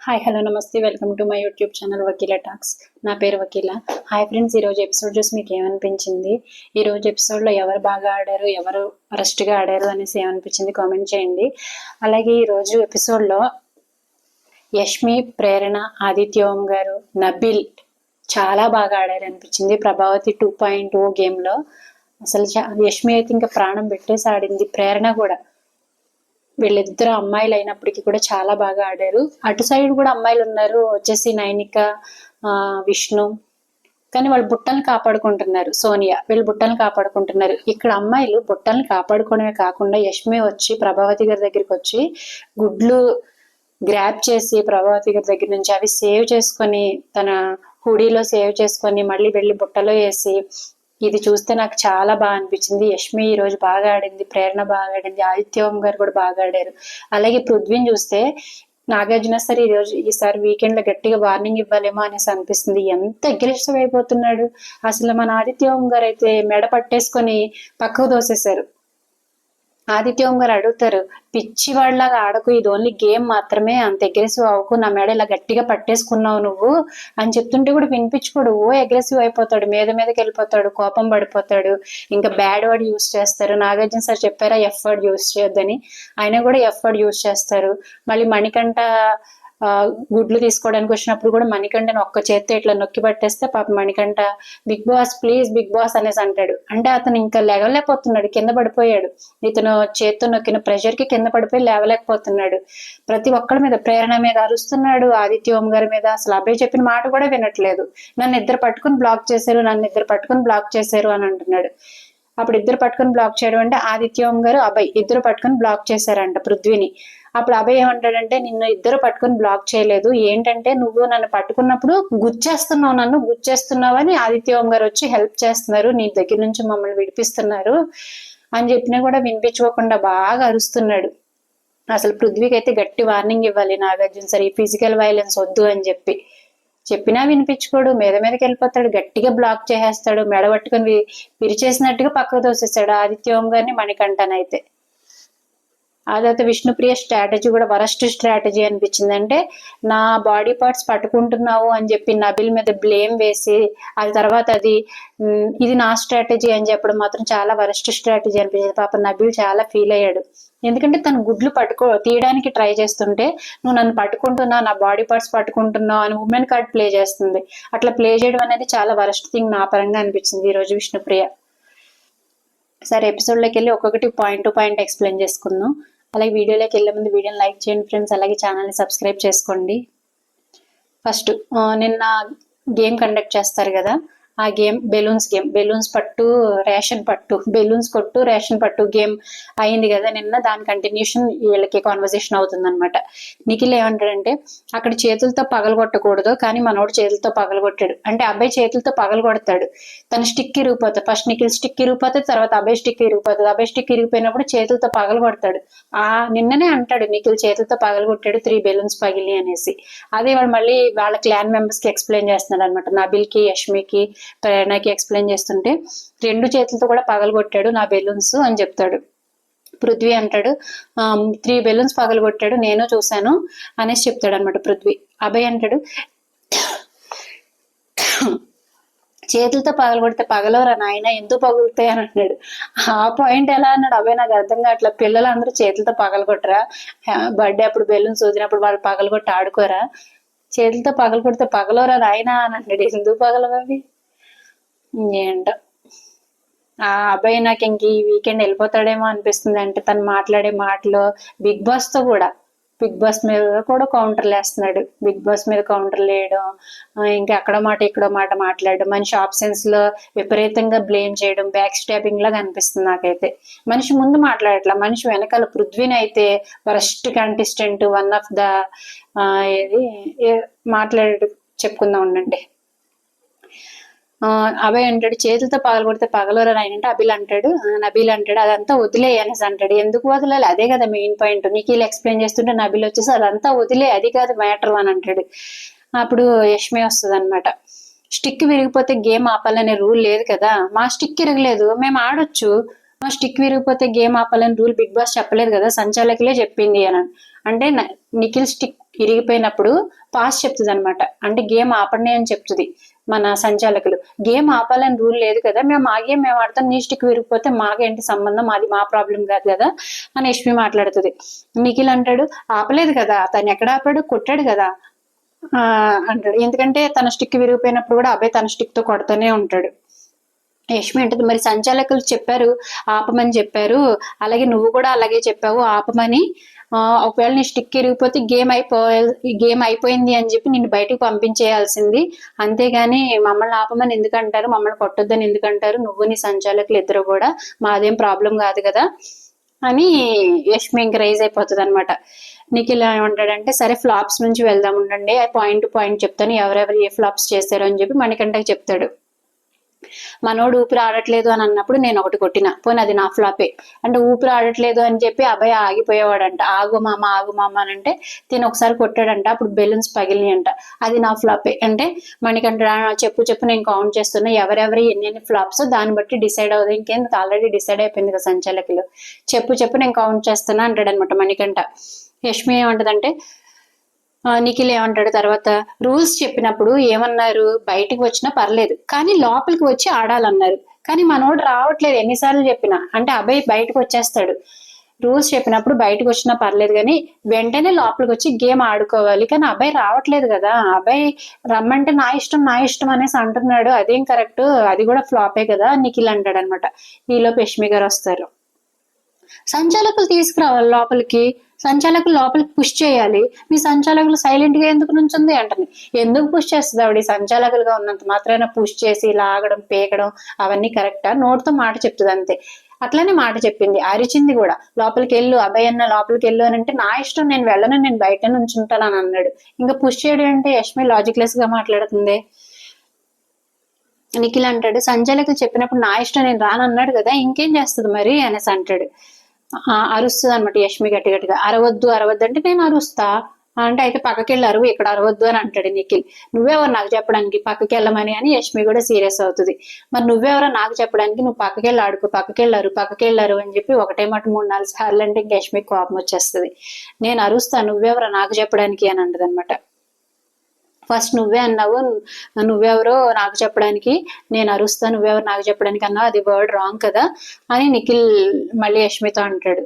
Hi hello నమస్తే welcome to my YouTube channel Vakeela talks. నా పేరు వకీల. హాయ్ ఫ్రెండ్స్, ఈరోజు ఎపిసోడ్ చూసి మీకు ఏమనిపించింది? ఈరోజు ఎపిసోడ్లో ఎవరు బాగా ఆడారు, ఎవరు వరస్ట్గా ఆడారు అనేసి ఏమనిపించింది కామెంట్ చేయండి. అలాగే ఈరోజు ఎపిసోడ్లో యష్మి, ప్రేరణ, ఆదిత్య ఓం గారు, నబిల్ చాలా బాగా ఆడారు అనిపించింది. ప్రభావతి 2.0 గేమ్లో అసలు యష్మి అయితే ఇంకా ప్రాణం పెట్టేసి ఆడింది. ప్రేరణ కూడా, వీళ్ళిద్దరు అమ్మాయిలు అయినప్పటికీ కూడా చాలా బాగా ఆడారు. అటు సైడ్ కూడా అమ్మాయిలు ఉన్నారు, వచ్చేసి నైనిక, విష్ణు, కానీ వాళ్ళు బుట్టలను కాపాడుకుంటున్నారు. సోనియా వీళ్ళు బుట్టలను కాపాడుకుంటున్నారు. ఇక్కడ అమ్మాయిలు బుట్టలను కాపాడుకోవడమే కాకుండా యష్మి వచ్చి ప్రభావతి గారి దగ్గరికి వచ్చి గుడ్లు గ్రాప్ చేసి ప్రభావతి గారి దగ్గర నుంచి అవి సేవ్ చేసుకొని తన హుడీలో సేవ్ చేసుకొని మళ్ళీ వెళ్ళి బుట్టలో వేసి, ఇది చూస్తే నాకు చాలా బాగా అనిపించింది. యష్మి ఈ రోజు బాగా ఆడింది, ప్రేరణ బాగా ఆడింది, ఆదిత్య ఓం గారు కూడా బాగా ఆడారు. అలాగే పృథ్వీని చూస్తే నాగార్జున సార్ ఈసారి వీకెండ్ లో గట్టిగా వార్నింగ్ ఇవ్వాలేమో అనేసి అనిపిస్తుంది. ఎంత అగ్రెసివ్ అయిపోతున్నాడు అసలు. మన ఆదిత్య ఓం గారు అయితే మెడ పట్టేసుకొని పక్కకు దోసేశారు. ఆదిత్య ఓం గారు అడుగుతారు, పిచ్చి వాళ్ళలాగా ఆడకు, ఇది ఓన్లీ గేమ్ మాత్రమే, అంత అగ్రెసివ్ అవ్వకు, నా మేడ ఇలా గట్టిగా పట్టేసుకున్నావు నువ్వు అని చెప్తుంటే కూడా వినిపించుకోడు. అగ్రెసివ్ అయిపోతాడు, మీదకి వెళ్ళిపోతాడు, కోపం పడిపోతాడు, ఇంకా బ్యాడ్ వర్డ్ యూస్ చేస్తారు. నాగార్జున సార్ చెప్పారా ఎఫ్ వర్డ్ యూస్ చేయొద్దని, ఆయన కూడా ఎఫ్ వర్డ్ యూస్ చేస్తారు. మళ్ళీ మణికంఠ గుడ్లు తీసుకోవడానికి వచ్చినప్పుడు కూడా మణికంఠని ఒక్క చేత్తో ఇట్లా నొక్కి పట్టేస్తే పాప Manikanta Bigg Boss please Bigg Boss అనేసి అంటాడు. అంటే అతను ఇంకా లేవలేకపోతున్నాడు, కింద పడిపోయాడు. ఇతను చేత్తో నొక్కిన ప్రెషర్ కి కింద పడిపోయి లేవలేకపోతున్నాడు. ప్రతి ఒక్కరి మీద, ప్రేరణ మీద అరుస్తున్నాడు, ఆదిత్య ఓం గారి మీద. అసలు అబ్బాయి చెప్పిన మాట కూడా వినట్లేదు. నన్ను ఇద్దరు పట్టుకుని బ్లాక్ చేశారు అని అంటున్నాడు. అప్పుడు ఇద్దరు పట్టుకుని బ్లాక్ చేయడం అంటే ఆదిత్య ఓం గారు, అబ్బాయి ఇద్దరు పట్టుకుని బ్లాక్ చేశారంట పృథ్వీని. అప్పుడు అభయ్ ఏమంటాడంటే, నిన్ను ఇద్దరు పట్టుకుని బ్లాక్ చేయలేదు, ఏంటంటే నువ్వు నన్ను పట్టుకున్నప్పుడు నన్ను గుచ్చేస్తున్నావు అని ఆదిత్య ఓం గారు వచ్చి హెల్ప్ చేస్తున్నారు, నీ దగ్గర నుంచి మమ్మల్ని విడిపిస్తున్నారు అని చెప్పినా కూడా వినిపించుకోకుండా బాగా అరుస్తున్నాడు. అసలు పృథ్వీకి అయితే గట్టి వార్నింగ్ ఇవ్వాలి నాగార్జున సార్, ఈ ఫిజికల్ వైలెన్స్ వద్దు అని చెప్పినా వినిపించుకోడు, మీదకి వెళ్ళిపోతాడు, గట్టిగా బ్లాక్ చేసేస్తాడు, మెడ పట్టుకుని విరిచేసినట్టుగా పక్కకు తోసేస్తాడు ఆదిత్య ఓం గారిని, మణికంఠనైతే. ఆ తర్వాత విష్ణుప్రియ స్ట్రాటజీ కూడా వరస్ట్ స్ట్రాటజీ అనిపించింది. అంటే నా బాడీ పార్ట్స్ పట్టుకుంటున్నావు అని చెప్పి నబిల్ మీద బ్లేమ్ వేసి, అది తర్వాత ఇది నా స్ట్రాటజీ అని చెప్పడం మాత్రం చాలా వరస్ట్ స్ట్రాటజీ అనిపించింది. పాప నబిల్ చాలా ఫీల్ అయ్యాడు. ఎందుకంటే తను గుడ్లు తీయడానికి ట్రై చేస్తుంటే, నువ్వు నన్ను పట్టుకుంటున్నావు, నా బాడీ పార్ట్స్ పట్టుకుంటున్నావు అని ఉమెన్ కార్డ్ ప్లే చేస్తుంది. అట్లా ప్లే చేయడం అనేది చాలా వరస్ట్ థింగ్ నా పరంగా అనిపించింది ఈరోజు విష్ణుప్రియ. సరే, ఎపిసోడ్లోకి వెళ్ళి ఒక్కొక్కటి పాయింట్ టు పాయింట్ ఎక్స్ప్లెయిన్ చేసుకుందాం. అలాగే వీడియోలోకి వెళ్ళే ముందు వీడియోని లైక్ చేయండి ఫ్రెండ్స్, అలాగే ఛానల్ని సబ్స్క్రైబ్ చేసుకోండి. ఫస్ట్ నిన్న గేమ్ కండక్ట్ చేస్తారు కదా, ఆ గేమ్ బెలూన్స్ పట్టు రేషన్ పట్టు, బెలూన్స్ కొట్టు రేషన్ పట్టు గేమ్ అయింది కదా నిన్న. దాని కంటిన్యూషన్ వీళ్ళకి కాన్వర్సేషన్ అవుతుంది అనమాట. నిఖిల్ ఏమంటాడంటే, అక్కడ చేతులతో పగలగొట్టకూడదు, కానీ మనోడు చేతులతో పగలగొట్టాడు. అంటే అబ్బాయి చేతులతో పగలగొడతాడు, తన స్టిక్ ఇరిగిపోతుంది. ఫస్ట్ నిఖిల్ స్టిక్ ఇరిగిపోతుంది, తర్వాత అబ్బాయి స్టిక్ ఇరిగిపోతుంది. అబ్బాయి స్టిక్ ఇరిగిపోయినప్పుడు చేతులతో పగలగొడతాడు. నిన్ననే అంటాడు నిఖిల్ చేతులతో పగలగొట్టాడు 3 బెలూన్స్ పగిలి అనేసి. అదే వాడు మళ్ళీ వాళ్ళ క్లాన్ మెంబర్స్ కి ఎక్స్ప్లెయిన్ చేస్తున్నాడు అనమాట, నబిల్ కి, యష్మికి, ప్రేరణకి ఎక్స్ప్లెయిన్ చేస్తుంటే, 2 చేతులతో కూడా పగలగొట్టాడు నా బెలూన్స్ అని చెప్తాడు. పృథ్వీ అంటాడు, 3 బెలూన్స్ పగలగొట్టాడు, నేను చూశాను అనేసి చెప్తాడు అనమాట పృథ్వీ. అభయ్ అంటాడు, చేతులతో పగలగొడితే పగలవరా నాయన, ఎందుకు పగులుతాయి అని అంటున్నాడు. ఆ పాయింట్ ఎలా అన్నాడు అబ్బాయి నాకు అర్థం కావట్లా. పిల్లలందరూ చేతులతో పగలగొట్టరా? బర్త్డే అప్పుడు బెలూన్స్ వదిలినప్పుడు వాళ్ళు పగలగొట్టి ఆడుకోరా? చేతులతో పగలగొడితే పగలవరా నాయన అని అంటాడు. ఎందుకు పగలవవి ఏంటో. ఆ అబ్బాయి నాకు ఇంక ఈ వీకెండ్ వెళ్ళిపోతాడేమో అనిపిస్తుంది. అంటే తను మాట్లాడే మాటలు బిగ్ బాస్ మీద కూడా కౌంటర్లు వేస్తున్నాడు. బిగ్ బాస్ మీద కౌంటర్లు వేయడం, ఇంకా అక్కడో మాట ఇక్కడో మాట మాట్లాడడం, మనిషి ఆప్షన్స్ లో విపరీతంగా బ్లేమ్ చేయడం, బ్యాక్ స్టాపింగ్ లాగా అనిపిస్తుంది నాకైతే. మనిషి ముందు మాట్లాడట్లా, మనిషి వెనకాల. పృథ్వీని అయితే worst contestant, one of the మాట్లాడే చెప్పుకుందాం ఉండండి. అభయ్ అంటాడు, చేతులతో పగలగొడితే పగలరా ఆయన అంటే నబీల్ అంటాడు అదంతా వదిలే అనేసి అంటాడు. ఎందుకు వదిలేదు? అదే కదా మెయిన్ పాయింట్. నిఖిల్ ఎక్స్ప్లెయిన్ చేస్తుంటే నబీల్ వచ్చేసి అదంతా వదిలే, అది కాదు మ్యాటర్ అని అంటాడు. అప్పుడు యష్మి వస్తుంది అనమాట. స్టిక్ విరిగిపోతే గేమ్ ఆపాలనే రూల్ లేదు కదా, మా స్టిక్ విరగలేదు, మేము ఆడొచ్చు, మా స్టిక్ విరిగిపోతే గేమ్ ఆపాలని రూల్ బిగ్ బాస్ చెప్పలేదు కదా, సంచాలకులే చెప్పింది అని. అంటే నిఖిల్ స్టిక్ ఇరిగిపోయినప్పుడు పాస్ చెప్తుంది అనమాట. అంటే గేమ్ ఆపండి అని చెప్తుంది మన సంచాలకులు. గేమ్ ఆపాలని రూల్ లేదు కదా, మేము ఆ గేమ్ మేము ఆడతాం, నీ స్టిక్ విరిగిపోతే మాకేంటి సంబంధం, అది మా ప్రాబ్లం కాదు కదా అని యష్మి మాట్లాడుతుంది. నిఖిల్ అంటాడు, ఆపలేదు కదా, తను ఎక్కడ ఆపాడు, కొట్టాడు కదా అంటాడు. ఎందుకంటే తన స్టిక్ విరిగిపోయినప్పుడు కూడా అబ్బాయి తన స్టిక్ తో కొడుతూనే ఉంటాడు. యష్మి అంటది, మరి సంచాలకులు చెప్పారు ఆపమని చెప్పారు, అలాగే నువ్వు కూడా అలాగే చెప్పావు ఆపమని. ఒకవేళ నీ స్టిక్ ఇరిగిపోతే గేమ్ అయిపోయింది అని చెప్పి నిన్ను బయటకు పంపించేయాల్సింది, అంతేగాని మమ్మల్ని ఆపమని ఎందుకంటారు, మమ్మల్ని కొట్టొద్దని ఎందుకంటారు, నువ్వు నీ సంచాలకులు ఇద్దరు కూడా, మాదేం ప్రాబ్లం కాదు కదా అని యష్మి ఇంక రైజ్ అయిపోతుంది అనమాట. నిఖిల్ ఏమంటాడంటే, సరే ఫ్లాప్స్ నుంచి వెళ్దాం ఉండండి, పాయింట్ టు పాయింట్ చెప్తాను ఎవరెవరు ఏ ఫ్లాప్స్ చేశారు అని చెప్పి మణికంఠకి చెప్తాడు. మనోడు ఊపిరి ఆడట్లేదు అని అన్నప్పుడు నేను ఒకటి కొట్టిన, పోనీ అది నా ఫ్లాపే. అంటే ఊపిరి ఆడట్లేదు అని చెప్పి అబ్బాయి ఆగిపోయేవాడంట. ఆగు మామ అని అంటే తిని ఒకసారి కొట్టాడంట, అప్పుడు బెలూన్స్ పగిలినాయి అంట, అది నా ఫ్లాపే. అంటే మణికంఠ చెప్పు నేను కౌంట్ చేస్తున్నా, ఎవరెవరి ఎన్ని ఫ్లాప్స్ దాన్ని బట్టి డిసైడ్ అవుతుంది, ఇంకేం ఆల్రెడీ డిసైడ్ అయిపోయింది కదా సంచాలకులు, చెప్పు నేను కౌంట్ చేస్తున్నా అంటాడు అనమాట మణికంఠ. యష్మి ఏమంటదంటే, నిఖిల్ ఏమంటాడు తర్వాత, రూల్స్ చెప్పినప్పుడు ఏమన్నారు, బయటికి వచ్చినా పర్లేదు కానీ లోపలికి వచ్చి ఆడాలన్నారు, కానీ మనోడు రావట్లేదు ఎన్నిసార్లు చెప్పినా. అంటే అబ్బాయి బయటకు వచ్చేస్తాడు, రూల్స్ చెప్పినప్పుడు బయటకు వచ్చినా పర్లేదు కానీ వెంటనే లోపలికి వచ్చి గేమ్ ఆడుకోవాలి, కానీ అబ్బాయి రావట్లేదు కదా, అబ్బాయి రమ్మంటే నా ఇష్టం అనేసి అంటున్నాడు, అదేం కరెక్ట్, అది కూడా ఫ్లాపే కదా నిఖిల్ అంటాడు అనమాట. ఈలోపు యష్మి గారు వస్తారు. సంచాలకులు తీసుకురావాలి లోపలికి, సంచాలకులు లోపలికి పుష్ చేయాలి, మీ సంచాలకులు సైలెంట్ గా ఎందుకు నుంచుంది అంటుంది. ఎందుకు పుష్ చేస్తుంది ఆవిడ, సంచాలకులుగా ఉన్నంత మాత్రాన పుష్ చేసి లాగడం పీకడం అవన్నీ కరెక్టా, నోటితో మాట చెప్తుంది అంతే. అట్లానే మాట చెప్పింది, అరిచింది కూడా, లోపలికి వెళ్ళు అబ్బాయి అన్న లోపలికి వెళ్ళు అని అంటే, నా ఇష్టం నేను వెళ్ళను, నేను బయట నుంచుంటాను అని అన్నాడు. ఇంకా పుష్ చేయడం అంటే యష్మి లాజిక్లెస్ గా మాట్లాడుతుంది. నిఖిల్ అంటాడు, సంచాలకులు చెప్పినప్పుడు నా ఇష్టం నేను రానన్నాడు కదా, ఇంకేం చేస్తుంది మరి అనేసి అంటాడు. అరుస్తుంది అనమాట యష్మి గట్టిగా, అరవద్దు అంటే నేను అరుస్తా అంటే, అయితే పక్కకెళ్ళి అరువు, ఇక్కడ అరవద్దు అని అంటాడు నిఖిల్. నువ్వెవరు నాకు చెప్పడానికి పక్కకి వెళ్ళమని అని యష్మి కూడా సీరియస్ అవుతుంది. మరి నువ్వెవరో నాకు చెప్పడానికి, నువ్వు పక్కకెళ్ళి ఆడుకో, పక్కకెళ్ళారు అని చెప్పి ఒకటే మాట 3-4 సార్లు అంటే ఇంక యష్మి కోపం వచ్చేస్తుంది. నేను అరుస్తా, నువ్వెవరో నాకు చెప్పడానికి అని అంటది అనమాట. ఫస్ట్ నువ్వే అన్నావు, నువ్వెవరో నాకు చెప్పడానికి, నేను అరుస్తా, నువ్వెవరు నాకు చెప్పడానికి అన్నావు, అది వర్డ్ రాంగ్ కదా అని నిఖిల్ మళ్ళీ యష్మితో అంటాడు.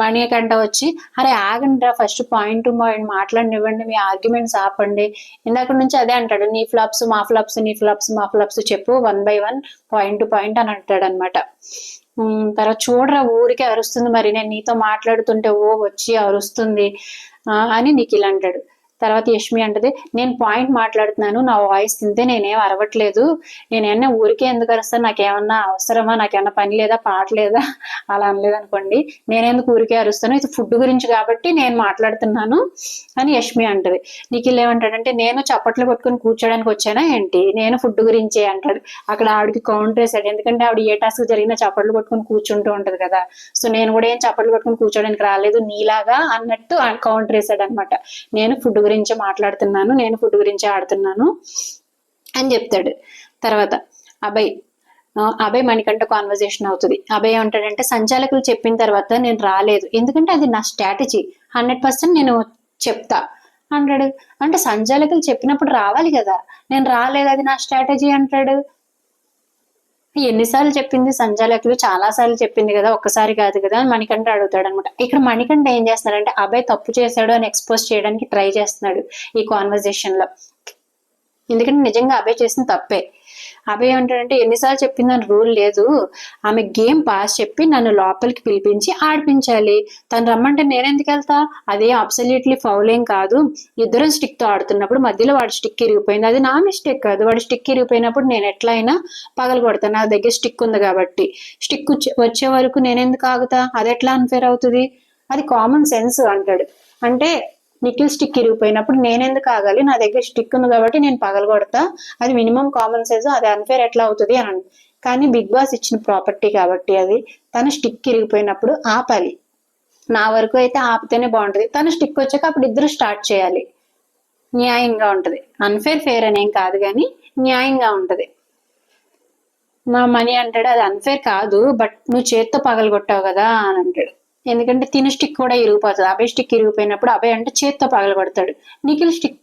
మణికంఠ వచ్చి, అరే ఆగండిరా, ఫస్ట్ పాయింట్ టు పాయింట్ మాట్లాడినివ్వండి, మీ ఆర్గ్యుమెంట్స్ ఆపండి, ఇందాక నుంచి అదే అంటాడు, నీ ఫ్లాప్స్ మా ఫ్లాప్స్, నీ ఫ్లాప్స్ మా ఫ్లాప్స్ చెప్పు 1 by 1 పాయింట్ టు పాయింట్ అని అంటాడు అనమాట. తర్వాత చూడరా ఊరికే అరుస్తుంది, మరి నేను నీతో మాట్లాడుతుంటే వచ్చి అరుస్తుంది అని నిఖిల్ అంటాడు. తర్వాత యష్మి అంటది, నేను పాయింట్ మాట్లాడుతున్నాను, నా వాయిస్ తింటే నేనేం అరవట్లేదు, నేనేమన్నా ఊరికే ఎందుకు అరుస్తాను, నాకేమన్నా అవసరమా, నాకేమన్నా పని లేదా పాట లేదా అలా అనలేదు అనుకోండి, నేనెందుకు ఊరికే అరుస్తాను, ఇది ఫుడ్ గురించి కాబట్టి నేను మాట్లాడుతున్నాను అని యష్మి అంటది. నిఖిల్ ఏమంటాడంటే, నేను చప్పట్లు కొట్టుకుని కూర్చోడానికి వచ్చానా ఏంటి, నేను ఫుడ్ గురించే అంటాడు. అక్కడ ఆవిడకి కౌంటర్ వేసాడు, ఎందుకంటే ఆవిడ ఏ టాస్క్ జరిగినా చప్పట్లు కొట్టుకుని కూర్చుంటూ ఉంటది కదా, సో నేను కూడా ఏం చప్పట్లు కొట్టుకుని కూర్చోడానికి రాలేదు నీలాగా అన్నట్టు కౌంటర్ వేసాడు అనమాట. నేను ఫుడ్ గురించి మాట్లాడుతున్నాను, నేను ఫుడ్ గురించి ఆడుతున్నాను అని చెప్తాడు. తర్వాత అభయ్ మణికంఠ కాన్వర్జేషన్ అవుతుంది. అభయ్ ఏమంటాడంటే, సంచాలకులు చెప్పిన తర్వాత నేను రాలేదు, ఎందుకంటే అది నా స్ట్రాటజీ, 100% నేను చెప్తా అంటాడు. అంటే సంచాలకులు చెప్పినప్పుడు రావాలి కదా, నేను రాలేదు, అది నా స్ట్రాటజీ అంటాడు. ఎన్నిసార్లు చెప్పింది సంచాలకులు, చాలా సార్లు చెప్పింది కదా, ఒక్కసారి కాదు కదా అని మణికంఠ అడుగుతాడు అనమాట. ఇక్కడ మణికంఠ ఏం చేస్తున్నాడంటే, అబ్బాయి తప్పు చేశాడు అని ఎక్స్పోజ్ చేయడానికి ట్రై చేస్తున్నాడు ఈ కాన్వర్జేషన్ లో, ఎందుకంటే నిజంగా అబ్బాయి చేసిన తప్పే. అబ్బాయి ఏమంటాడంటే, ఎన్నిసార్లు చెప్పిందని రూల్ లేదు, ఆమె గేమ్ పాస్ చెప్పి నన్ను లోపలికి పిలిపించి ఆడిపించాలి, తను రమ్మంటే నేనెందుకు వెళ్తా, అదే అబ్సల్యూట్లీ ఫౌల్ ఏం కాదు, ఇద్దరం స్టిక్ తో ఆడుతున్నప్పుడు మధ్యలో వాడి స్టిక్ ఇరిగిపోయింది, అది నా మిస్టేక్ కాదు, వాడి స్టిక్ ఇరిగిపోయినప్పుడు నేను ఎట్లా అయినా పగలు కొడతాను, నా దగ్గర స్టిక్ ఉంది కాబట్టి, స్టిక్ వచ్చే వరకు నేనెందుకు ఆగుతా, అది ఎట్లా అన్ఫేర్ అవుతుంది, అది కామన్ సెన్స్ అంటాడు. అంటే నిఖిల్ స్టిక్ ఇరిగిపోయినప్పుడు నేనెందుకు ఆగాలి, నా దగ్గర స్టిక్ ఉంది కాబట్టి నేను పగలగొడతా, అది మినిమం కామన్ సెన్స్, అది అన్ఫేర్ ఎట్లా అవుతుంది అని. కానీ బిగ్ బాస్ ఇచ్చిన ప్రాపర్టీ కాబట్టి అది తన స్టిక్ ఇరిగిపోయినప్పుడు ఆపాలి, నా వరకు అయితే ఆపితేనే బాగుంటది, తన స్టిక్ వచ్చాక అప్పుడు ఇద్దరు స్టార్ట్ చేయాలి, న్యాయంగా ఉంటది, అన్ఫేర్ ఫేర్ అనేం కాదు కానీ న్యాయంగా ఉంటది. మా మనీ అంటాడు, అది అన్ఫేర్ కాదు, బట్ నువ్వు చేత్తో పగలగొట్టావు కదా అని అంటాడు. ఎందుకంటే తిని స్టిక్ కూడా ఇరిగిపోతుంది. అభయ్ స్టిక్ ఇరిగిపోయినప్పుడు అభయ్ అంటే చేత్తో పగలగొడతాడు. నిఖిల్ స్టిక్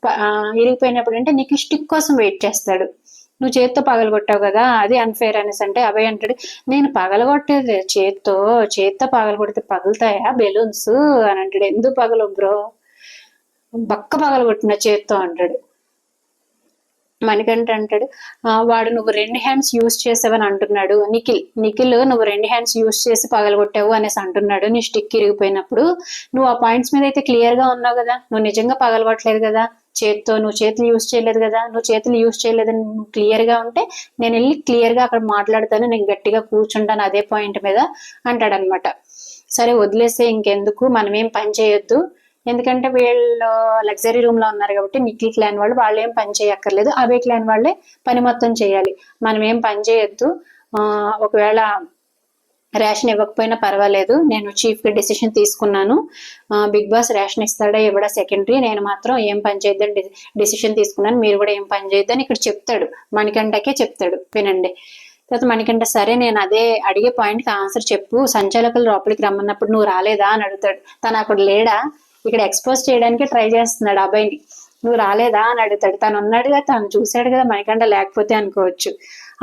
ఇరిగిపోయినప్పుడు అంటే నిఖిల్ స్టిక్ కోసం వెయిట్ చేస్తాడు. నువ్వు చేత్తో పగలగొట్టావు కదా, అది అన్ఫేర్ అనేసి అంటే అభయ్ అంటాడు, నేను పగలగొట్టేది చేత్తో పగలగొడితే పగులుతాయా బెలూన్స్ అని అంటాడు. ఎందుకు పగలవు బ్రో, బక్క పగలగొట్టిన చేత్తో అంటాడు. మణికంఠ అంటాడు, వాడు నువ్వు 2 హ్యాండ్స్ యూజ్ చేసావని అంటున్నాడు. నిఖిల్ నువ్వు 2 హ్యాండ్స్ యూజ్ చేసి పగలగొట్టావు అనేసి అంటున్నాడు. నీ స్టిక్ ఇరిగిపోయినప్పుడు నువ్వు ఆ పాయింట్స్ మీద అయితే క్లియర్ గా ఉన్నావు కదా, నువ్వు నిజంగా పగలగొట్టలేదు కదా నువ్వు చేతులు యూజ్ చేయలేదు కదా, నువ్వు చేతులు యూజ్ చేయలేదని నువ్వు క్లియర్ గా ఉంటే నేను వెళ్ళి క్లియర్ గా అక్కడ మాట్లాడతాను, నేను గట్టిగా కూర్చుంటాను అదే పాయింట్ మీద అంటాడనమాట. సరే వదిలేస్తే ఇంకెందుకు, మనమేం పని చేయొద్దు, ఎందుకంటే వీళ్ళు లగ్జరీ రూమ్ లో ఉన్నారు కాబట్టి నిఖిల్ క్లాన్ వాళ్ళు ఏం పని చేయక్కర్లేదు, అభయ్ క్లాన్ వాళ్ళే పని మొత్తం చేయాలి, మనం ఏం పని చేయొద్దు. ఒకవేళ రేషన్ ఇవ్వకపోయినా పర్వాలేదు, నేను చీఫ్ గా డెసిషన్ తీసుకున్నాను, బిగ్ బాస్ రేషన్ ఇస్తాడా ఇవ్వడా సెకండరీ, నేను మాత్రం ఏం పని చేయొద్దని డెసిషన్ తీసుకున్నాను, మీరు కూడా ఏం పని చేయొద్దని ఇక్కడ చెప్తాడు. మణికంఠకే చెప్తాడు, వినండి. తర్వాత మణికంఠ సరే నేను అదే అడిగే పాయింట్కి ఆన్సర్ చెప్పు, సంచాలకులు లోపలికి రమ్మన్నప్పుడు నువ్వు రాలేదా అని అడుగుతాడు. తను అక్కడ లేడా, ఇక్కడ ఎక్స్పోజ్ చేయడానికి ట్రై చేస్తున్నాడు అబ్బాయిని. నువ్వు రాలేదా అని అడుగుతాడు. తను ఉన్నాడుగా, తను చూశాడు కదా మణికంఠ లేకపోతే అనుకోవచ్చు.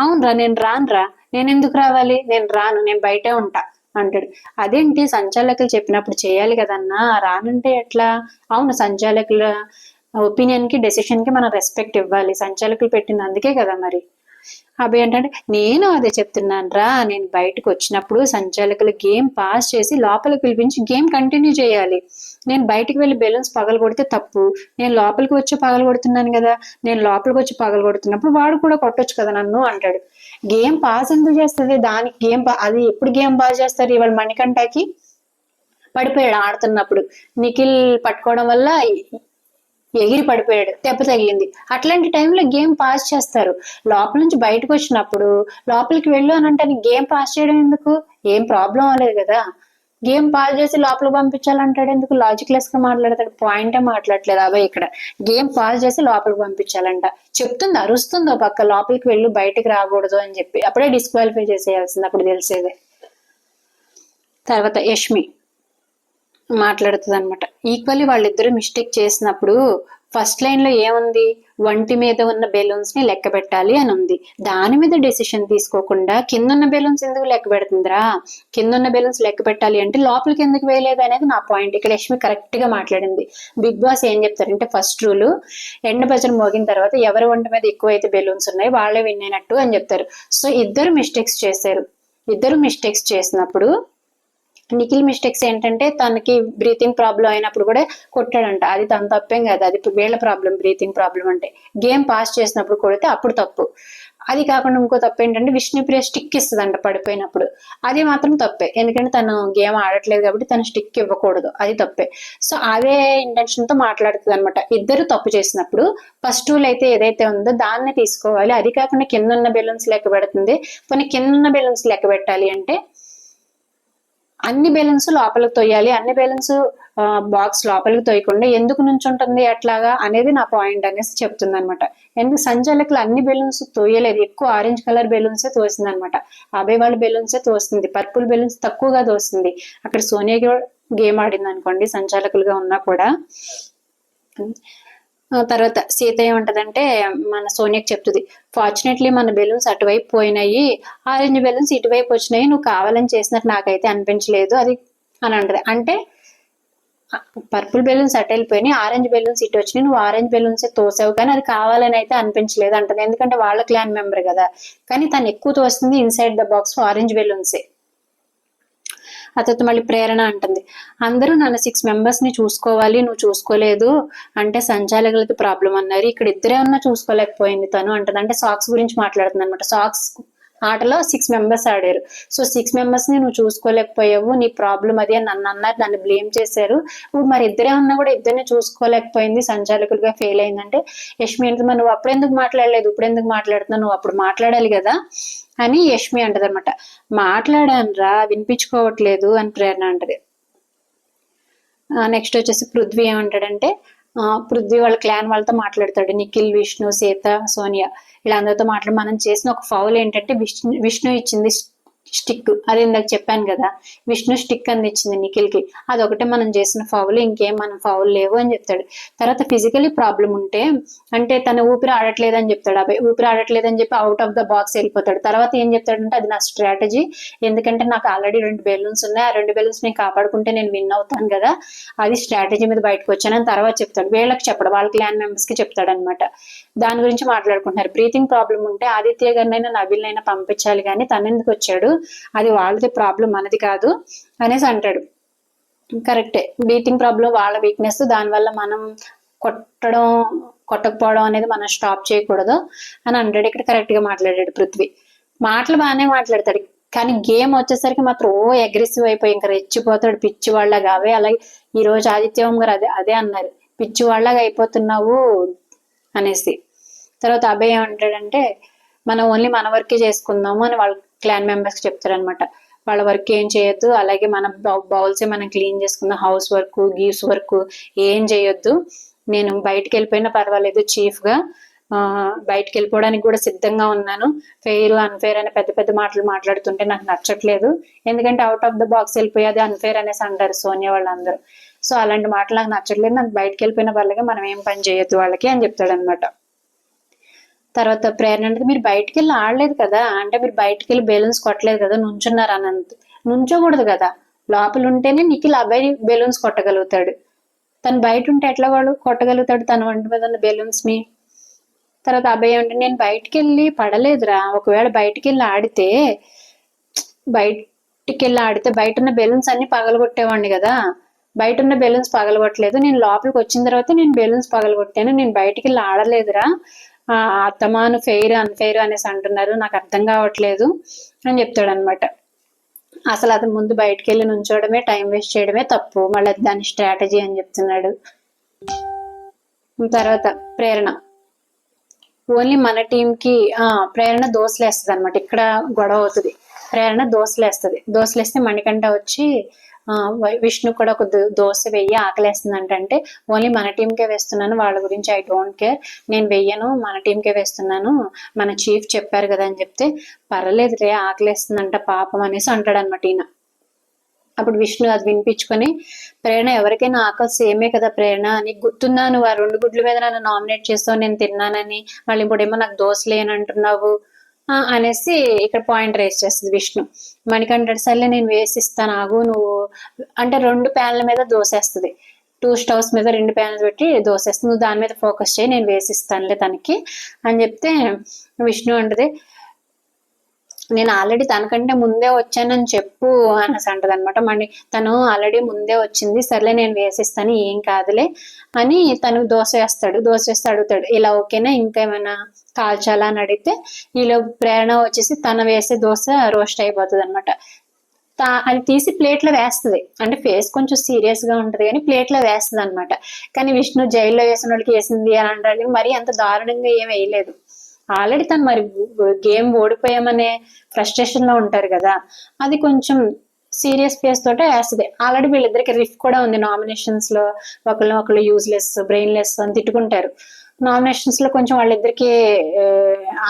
అవునరా నేను రానురా, నేను ఎందుకు రావాలి, నేను రాను, నేను బయటే ఉంటా అంటాడు. అదేంటి సంచాలకులు చెప్పినప్పుడు చేయాలి కదన్నా, రానంటే ఎట్లా? అవును, సంచాలకుల ఒపీనియన్ కి డెసిషన్ కి మనం రెస్పెక్ట్ ఇవ్వాలి, సంచాలకులు పెట్టింది అందుకే కదా మరి. అభయ్ ఏంటంటే నేను అదే చెప్తున్నాను రా, నేను బయటకు వచ్చినప్పుడు సంచాలకులు గేమ్ పాస్ చేసి లోపలికి పిలిపించి గేమ్ కంటిన్యూ చేయాలి. నేను బయటకు వెళ్ళి బెలూన్స్ పగలగొడితే తప్పు, నేను లోపలికి వచ్చి పగలగొడుతున్నాను కదా, నేను లోపలికి వచ్చి పగలగొడుతున్నప్పుడు వాడు కూడా కొట్టొచ్చు కదా నన్ను అంటాడు. గేమ్ పాస్ ఎందుకు చేస్తుంది, దానికి అది ఎప్పుడు గేమ్ పాస్ చేస్తారు? ఇవాళ మణికంఠకి పడిపోయాడు ఆడుతున్నప్పుడు, నిఖిల్ పట్టుకోవడం వల్ల ఎగిరి పడిపోయాడు, దెబ్బ తగిలింది. అట్లాంటి టైంలో గేమ్ పాస్ చేస్తారు. లోపల నుంచి బయటకు వచ్చినప్పుడు లోపలికి వెళ్ళు అని అంటే గేమ్ పాస్ చేయడం ఎందుకు? ఏం ప్రాబ్లం అవ్వలేదు కదా, గేమ్ పాస్ చేసి లోపలికి పంపించాలంటాడు ఎందుకు? లాజిక్లెస్ గా మాట్లాడతాడు, పాయింటే మాట్లాడలేదు అబ్బాయి ఇక్కడ. గేమ్ పాస్ చేసి లోపలికి పంపించాలంట, చెప్తుంది అరుస్తుందో పక్క లోపలికి వెళ్ళు బయటకు రాకూడదు అని చెప్పి, అప్పుడే డిస్క్వాలిఫై చేసేయాల్సింది, అప్పుడు తెలిసేదే. తర్వాత యష్మి మాట్లాడుతుంది అనమాట. ఈక్వల్లీ వాళ్ళిద్దరూ మిస్టేక్ చేసినప్పుడు ఫస్ట్ లైన్ లో ఏముంది, వంటి మీద ఉన్న బెలూన్స్ ని లెక్క పెట్టాలి అని ఉంది. దాని మీద డెసిషన్ తీసుకోకుండా కిందున్న బెలూన్స్ ఎందుకు లెక్క పెడుతుందిరా, కిందున్న బెలూన్స్ లెక్క పెట్టాలి అంటే లోపలికి ఎందుకు వేయలేదు అనేది నా పాయింట్. ఇక్కడ లక్ష్మి కరెక్ట్ గా మాట్లాడింది. బిగ్ బాస్ ఏం చెప్తారంటే ఫస్ట్ రూల్, ఎండ భజన మోగిన తర్వాత ఎవరి వంట మీద ఎక్కువైతే బెలూన్స్ ఉన్నాయి వాళ్ళే విన్ అయినట్టు అని చెప్తారు. సో ఇద్దరు మిస్టేక్స్ చేశారు. ఇద్దరు మిస్టేక్స్ చేసినప్పుడు నిఖిల్ మిస్టేక్స్ ఏంటంటే తనకి బ్రీతింగ్ ప్రాబ్లం అయినప్పుడు కూడా కొట్టాడంట, అది తన తప్పేం కాదు, అది వీళ్ళ ప్రాబ్లం. బ్రీతింగ్ ప్రాబ్లం అంటే గేమ్ పాస్ చేసినప్పుడు కొడితే అప్పుడు తప్పు. అది కాకుండా ఇంకో తప్పు ఏంటంటే విష్ణుప్రియ స్టిక్ ఇస్తుందంట పడిపోయినప్పుడు, అది మాత్రం తప్పే, ఎందుకంటే తను గేమ్ ఆడట్లేదు కాబట్టి తను స్టిక్ ఇవ్వకూడదు, అది తప్పే. సో అదే ఇంటెన్షన్ తో మాట్లాడుతుంది అనమాట. ఇద్దరు తప్పు చేసినప్పుడు ఫస్ట్ రూల్ అయితే ఏదైతే ఉందో దాన్నే తీసుకోవాలి. అది కాకుండా కింద ఉన్న బెలూన్స్ లెక్క పెడుతుంది. కొన్ని కింద ఉన్న బెలూన్స్ లెక్క పెట్టాలి అంటే అన్ని బెలూన్స్ లోపలికి తొయ్యాలి, అన్ని బెలూన్స్ బాక్స్ లోపలికి తొయ్యకుండా ఎందుకు నుంచుంటుంది అట్లాగా అనేది నా పాయింట్ అనేసి చెప్తుంది అనమాట. ఎందుకు సంచాలకులు అన్ని బెలూన్స్ తోయలేదు, ఎక్కువ ఆరెంజ్ కలర్ బెలూన్సే తోసింది అనమాట. అభయ్ వాళ్ళ బెలూన్సే తోస్తుంది, పర్పుల్ బెలూన్స్ తక్కువగా తోస్తుంది. అక్కడ సోనియా గేమ్ ఆడింది అనుకోండి సంచాలకులుగా ఉన్నా కూడా. తర్వాత సీత ఏమంటదంటే మన సోనియాకి చెప్తుంది, ఫార్చునేట్లీ మన బెలూన్స్ అటువైపు పోయినాయి, ఆరెంజ్ బెలూన్స్ ఇటువైపు వచ్చినాయి, నువ్వు కావాలని చేసినట్టు నాకైతే అనిపించలేదు అది అని అంటది. అంటే పర్పుల్ బెలూన్స్ అటు వెళ్ళిపోయినాయి, ఆరెంజ్ బెలూన్స్ ఇటు వచ్చినాయి, నువ్వు ఆరెంజ్ బెలూన్స్ తోసావు కానీ అది కావాలని అయితే అనిపించలేదు అంటది. ఎందుకంటే వాళ్ళ క్లాన్ మెంబర్ కదా, కానీ తను ఎక్కువ తోస్తుంది ఇన్సైడ్ ద బాక్స్ ఆరెంజ్ బెలూన్సే. ఆ తర్వాత మళ్ళీ ప్రేరణ అంటుంది, అందరూ నన్ను 6 మెంబర్స్ ని చూసుకోవాలి, నువ్వు చూసుకోలేదు అంటే సంచాలకులకి ప్రాబ్లం అన్నారు, ఇక్కడ ఇద్దరే ఉన్నా చూసుకోలేకపోయింది తను అంటది. అంటే సాక్స్ గురించి మాట్లాడుతుంది అనమాట. సాక్స్ ఆటలో 6 మెంబర్స్ ఆడారు. సో 6 మెంబర్స్ ని నువ్వు చూసుకోలేకపోయావు, నీ ప్రాబ్లం అది అని నన్ను అన్నారు, నన్ను బ్లేమ్ చేశారు. ఇప్పుడు మరి ఇద్దరే ఉన్నా కూడా ఇద్దరిని చూసుకోలేకపోయింది, సంచాలకులుగా ఫెయిల్ అయిందంటే యష్మి అంటే మరి నువ్వు అప్పుడు ఎందుకు మాట్లాడలేదు, ఇప్పుడు ఎందుకు మాట్లాడుతున్నావు, నువ్వు అప్పుడు మాట్లాడాలి కదా అని యష్మి అంటది అనమాట. మాట్లాడాను రా, వినిపించుకోవట్లేదు అని ప్రేరణ అంటది. నెక్స్ట్ వచ్చేసి పృథ్వీ ఏమంటాడంటే పృథ్వీ వాళ్ళ క్లాన్ వాళ్ళతో మాట్లాడతాడు. నిఖిల్, విష్ణు, సీత, సోనియా వీళ్ళందరితో మాట్లాడి మనం చేసిన ఒక ఫౌల్ ఏంటంటే విష్ణు ఇచ్చింది స్టిక్, అది ఇందాక చెప్పాను కదా, విష్ణు స్టిక్ అందించింది నిఖిల్కి, అదొకటే మనం చేసిన ఫౌల్, ఇంకేం మనం ఫౌల్ లేవు అని చెప్తాడు. తర్వాత ఫిజికలీ ప్రాబ్లం ఉంటే, అంటే తన ఊపిరి ఆడట్లేదు అని చెప్తాడు అబ్బాయి. ఊపిరి ఆడట్లేదు అని చెప్పి అవుట్ ఆఫ్ ద బాక్స్ వెళ్ళిపోతాడు. తర్వాత ఏం చెప్తాడంటే, అది నా స్ట్రాటజీ, ఎందుకంటే నాకు ఆల్రెడీ 2 బెలూన్స్ ఉన్నాయి, ఆ 2 బెలూన్స్ నేను కాపాడుకుంటే నేను విన్ అవుతాను కదా, అది స్ట్రాటజీ మీద బయటకు వచ్చానని తర్వాత చెప్తాడు. వీళ్ళకి చెప్పడు, వాళ్ళ క్లాన్ మెంబర్స్ కి చెప్తాడు అనమాట. దాని గురించి మాట్లాడుకుంటున్నారు. బ్రీతింగ్ ప్రాబ్లం ఉంటే ఆదిత్య గారినైనా నవీల్నైనా పంపించాలి కానీ తను ఎందుకు వచ్చాడు, అది వాళ్ళది ప్రాబ్లం మనది కాదు అనేసి అంటాడు. కరెక్టే, బ్రీతింగ్ ప్రాబ్లం వాళ్ళ వీక్నెస్, దానివల్ల మనం కొట్టకపోవడం అనేది మనం స్టాప్ చేయకూడదు అని అంటాడు. ఇక్కడ కరెక్ట్ గా మాట్లాడాడు పృథ్వీ. మాటలు బాగానే మాట్లాడతాడు, కానీ గేమ్ వచ్చేసరికి మాత్రం అగ్రెసివ్ అయిపోయి ఇంకా రెచ్చిపోతాడు పిచ్చి వాళ్ళగా. అలాగే ఈ రోజు ఆదిత్యం గారు అదే అన్నారు, పిచ్చి వాళ్ళగా అయిపోతున్నావు అనేసి. తర్వాత అభయ్ ఏమంటాడంటే, మనం ఓన్లీ మన వర్కే చేసుకుందాము అని వాళ్ళ క్లాన్ మెంబర్స్ చెప్తారనమాట. వాళ్ళ వర్క్ ఏం చేయొద్దు, అలాగే మన బౌల్సే మనం క్లీన్ చేసుకుందాం, హౌస్ వర్క్ గీవ్స్ వర్క్ ఏం చేయొద్దు, నేను బయటకు వెళ్ళిపోయినా పర్వాలేదు చీఫ్ గా, బయటకు వెళ్ళిపోవడానికి కూడా సిద్ధంగా ఉన్నాను, ఫెయిర్ అన్ఫెయిర్ అనే పెద్ద పెద్ద మాటలు మాట్లాడుతుంటే నాకు నచ్చట్లేదు, ఎందుకంటే అవుట్ ఆఫ్ ద బాక్స్ వెళ్ళిపోయేది అన్ఫెయిర్ అనేసి అంటారు సోనియా వాళ్ళందరూ. సో అలాంటి మాటలు నాకు నచ్చట్లేదు, నాకు బయటకు వెళ్ళిపోయిన వాళ్ళకి మనం ఏం పని చేయొద్దు వాళ్ళకి అని చెప్తాడు అనమాట. తర్వాత ప్రేరణ అంటే, మీరు బయటకు వెళ్ళి ఆడలేదు కదా, అంటే మీరు బయటకు వెళ్ళి బెలూన్స్ కొట్టలేదు కదా, నుంచున్నారు అనంత. నుంచోకూడదు కదా, లోపల ఉంటేనే నిఖిల్ అబ్బాయి బెలూన్స్ కొట్టగలుగుతాడు, తను బయట ఉంటే ఎట్లా వాడు కొట్టగలుగుతాడు తన వంటి మీద ఉన్న బెలూన్స్ ని. తర్వాత అబ్బాయి అంటే, నేను బయటికి వెళ్ళి పడలేదురా, ఒకవేళ బయటికి వెళ్ళి ఆడితే బయట ఉన్న బెలూన్స్ అన్ని పగలగొట్టేవాడిని కదా, బయట ఉన్న బెలూన్స్ పగలగొట్టలేదు, నేను లోపలికి వచ్చిన తర్వాత నేను బెలూన్స్ పగలగొట్టాను, నేను బయటికి వెళ్ళి ఆడలేదురా, అత్తమాను ఫెయిర్ అన్ఫెయిర్ అనేసి అంటున్నారు, నాకు అర్థం కావట్లేదు అని చెప్తాడు అనమాట. అసలు అది ముందు బయటకు వెళ్ళి నుంచోవడమే, టైం వేస్ట్ చేయడమే తప్పు, మళ్ళీ దాని స్ట్రాటజీ అని చెప్తున్నాడు. తర్వాత ప్రేరణ ఓన్లీ మన టీంకి ప్రేరణ దోశలేస్తుంది అనమాట. ఇక్కడ గొడవ అవుతుంది, ప్రేరణ దోశలేస్తే మణికంఠ వచ్చి విష్ణు కూడా ఒక దోశ వెయ్యి ఆకలేస్తుంది అంటే, ఓన్లీ మన టీంకే వేస్తున్నాను, వాళ్ళ గురించి ఐ డోంట్ కేర్, నేను వెయ్యను, మన టీంకే వేస్తున్నాను, మన చీఫ్ చెప్పారు కదా అని చెప్తే, పర్లేదు రే ఆకలేస్తుందంట పాపం అనేసి అంటాడు అనమాట ఈయన. అప్పుడు విష్ణు అది వినిపించుకొని, ప్రేరణ ఎవరికైనా ఆకలి సేమే కదా ప్రేరణ, నీకు గుర్తుందా నువ్వు ఆ 2 గుడ్ల మీద నన్ను నామినేట్ చేస్తావు నేను తిన్నానని, మళ్ళీ ఇప్పుడేమో నాకు దోశ లేనంటున్నావు అనేసి ఇక్కడ పాయింట్ రేస్ చేస్తుంది విష్ణు. మణికంఠ సర్లే నేను వేసిస్తాను ఆగు నువ్వు అంటే, 2 ప్యాన్ల మీద దోసేస్తుంది, 2 స్టవ్స్ మీద 2 ప్యాన్స్ పెట్టి దోసేస్తుంది, నువ్వు దాని మీద ఫోకస్ చేయి నేను వేసిస్తానులే తనకి అని చెప్తే, విష్ణు అంటది నేను ఆల్రెడీ తనకంటే ముందే వచ్చానని చెప్పు అనేసి అంటది అనమాట. మళ్ళీ తను ఆల్రెడీ ముందే వచ్చింది, సర్లే నేను వేసిస్తాను ఏం కాదులే అని తను దోశ వేస్తే అడుగుతాడు, ఇలా ఓకేనా ఇంకేమైనా కాల్చాలా అని అడిగితే, ఈలో ప్రేరణ వచ్చేసి తన వేసే దోశ రోస్ట్ అయిపోతుంది అనమాట. అది తీసి ప్లేట్లో వేస్తుంది, అంటే ఫేస్ కొంచెం సీరియస్ గా ఉంటది కానీ ప్లేట్లో వేస్తుంది అనమాట. కానీ విష్ణు జైల్లో వేసిన వాళ్ళకి వేసింది అని అంటాడు, మరీ అంత దారుణంగా ఏం వేయలేదు. ఆల్రెడీ తను మరి గేమ్ ఓడిపోయామనే ఫ్రస్ట్రేషన్ లో ఉంటారు కదా, అది కొంచెం సీరియస్ ఫేస్ తోటే వేస్తుంది. ఆల్రెడీ వీళ్ళిద్దరికి రిఫ్ కూడా ఉంది నామినేషన్స్ లో, ఒకళ్ళు యూజ్లెస్ బ్రెయిన్లెస్ అని తిట్టుకుంటారు. నామినేషన్స్ లో కొంచెం వాళ్ళిద్దరికి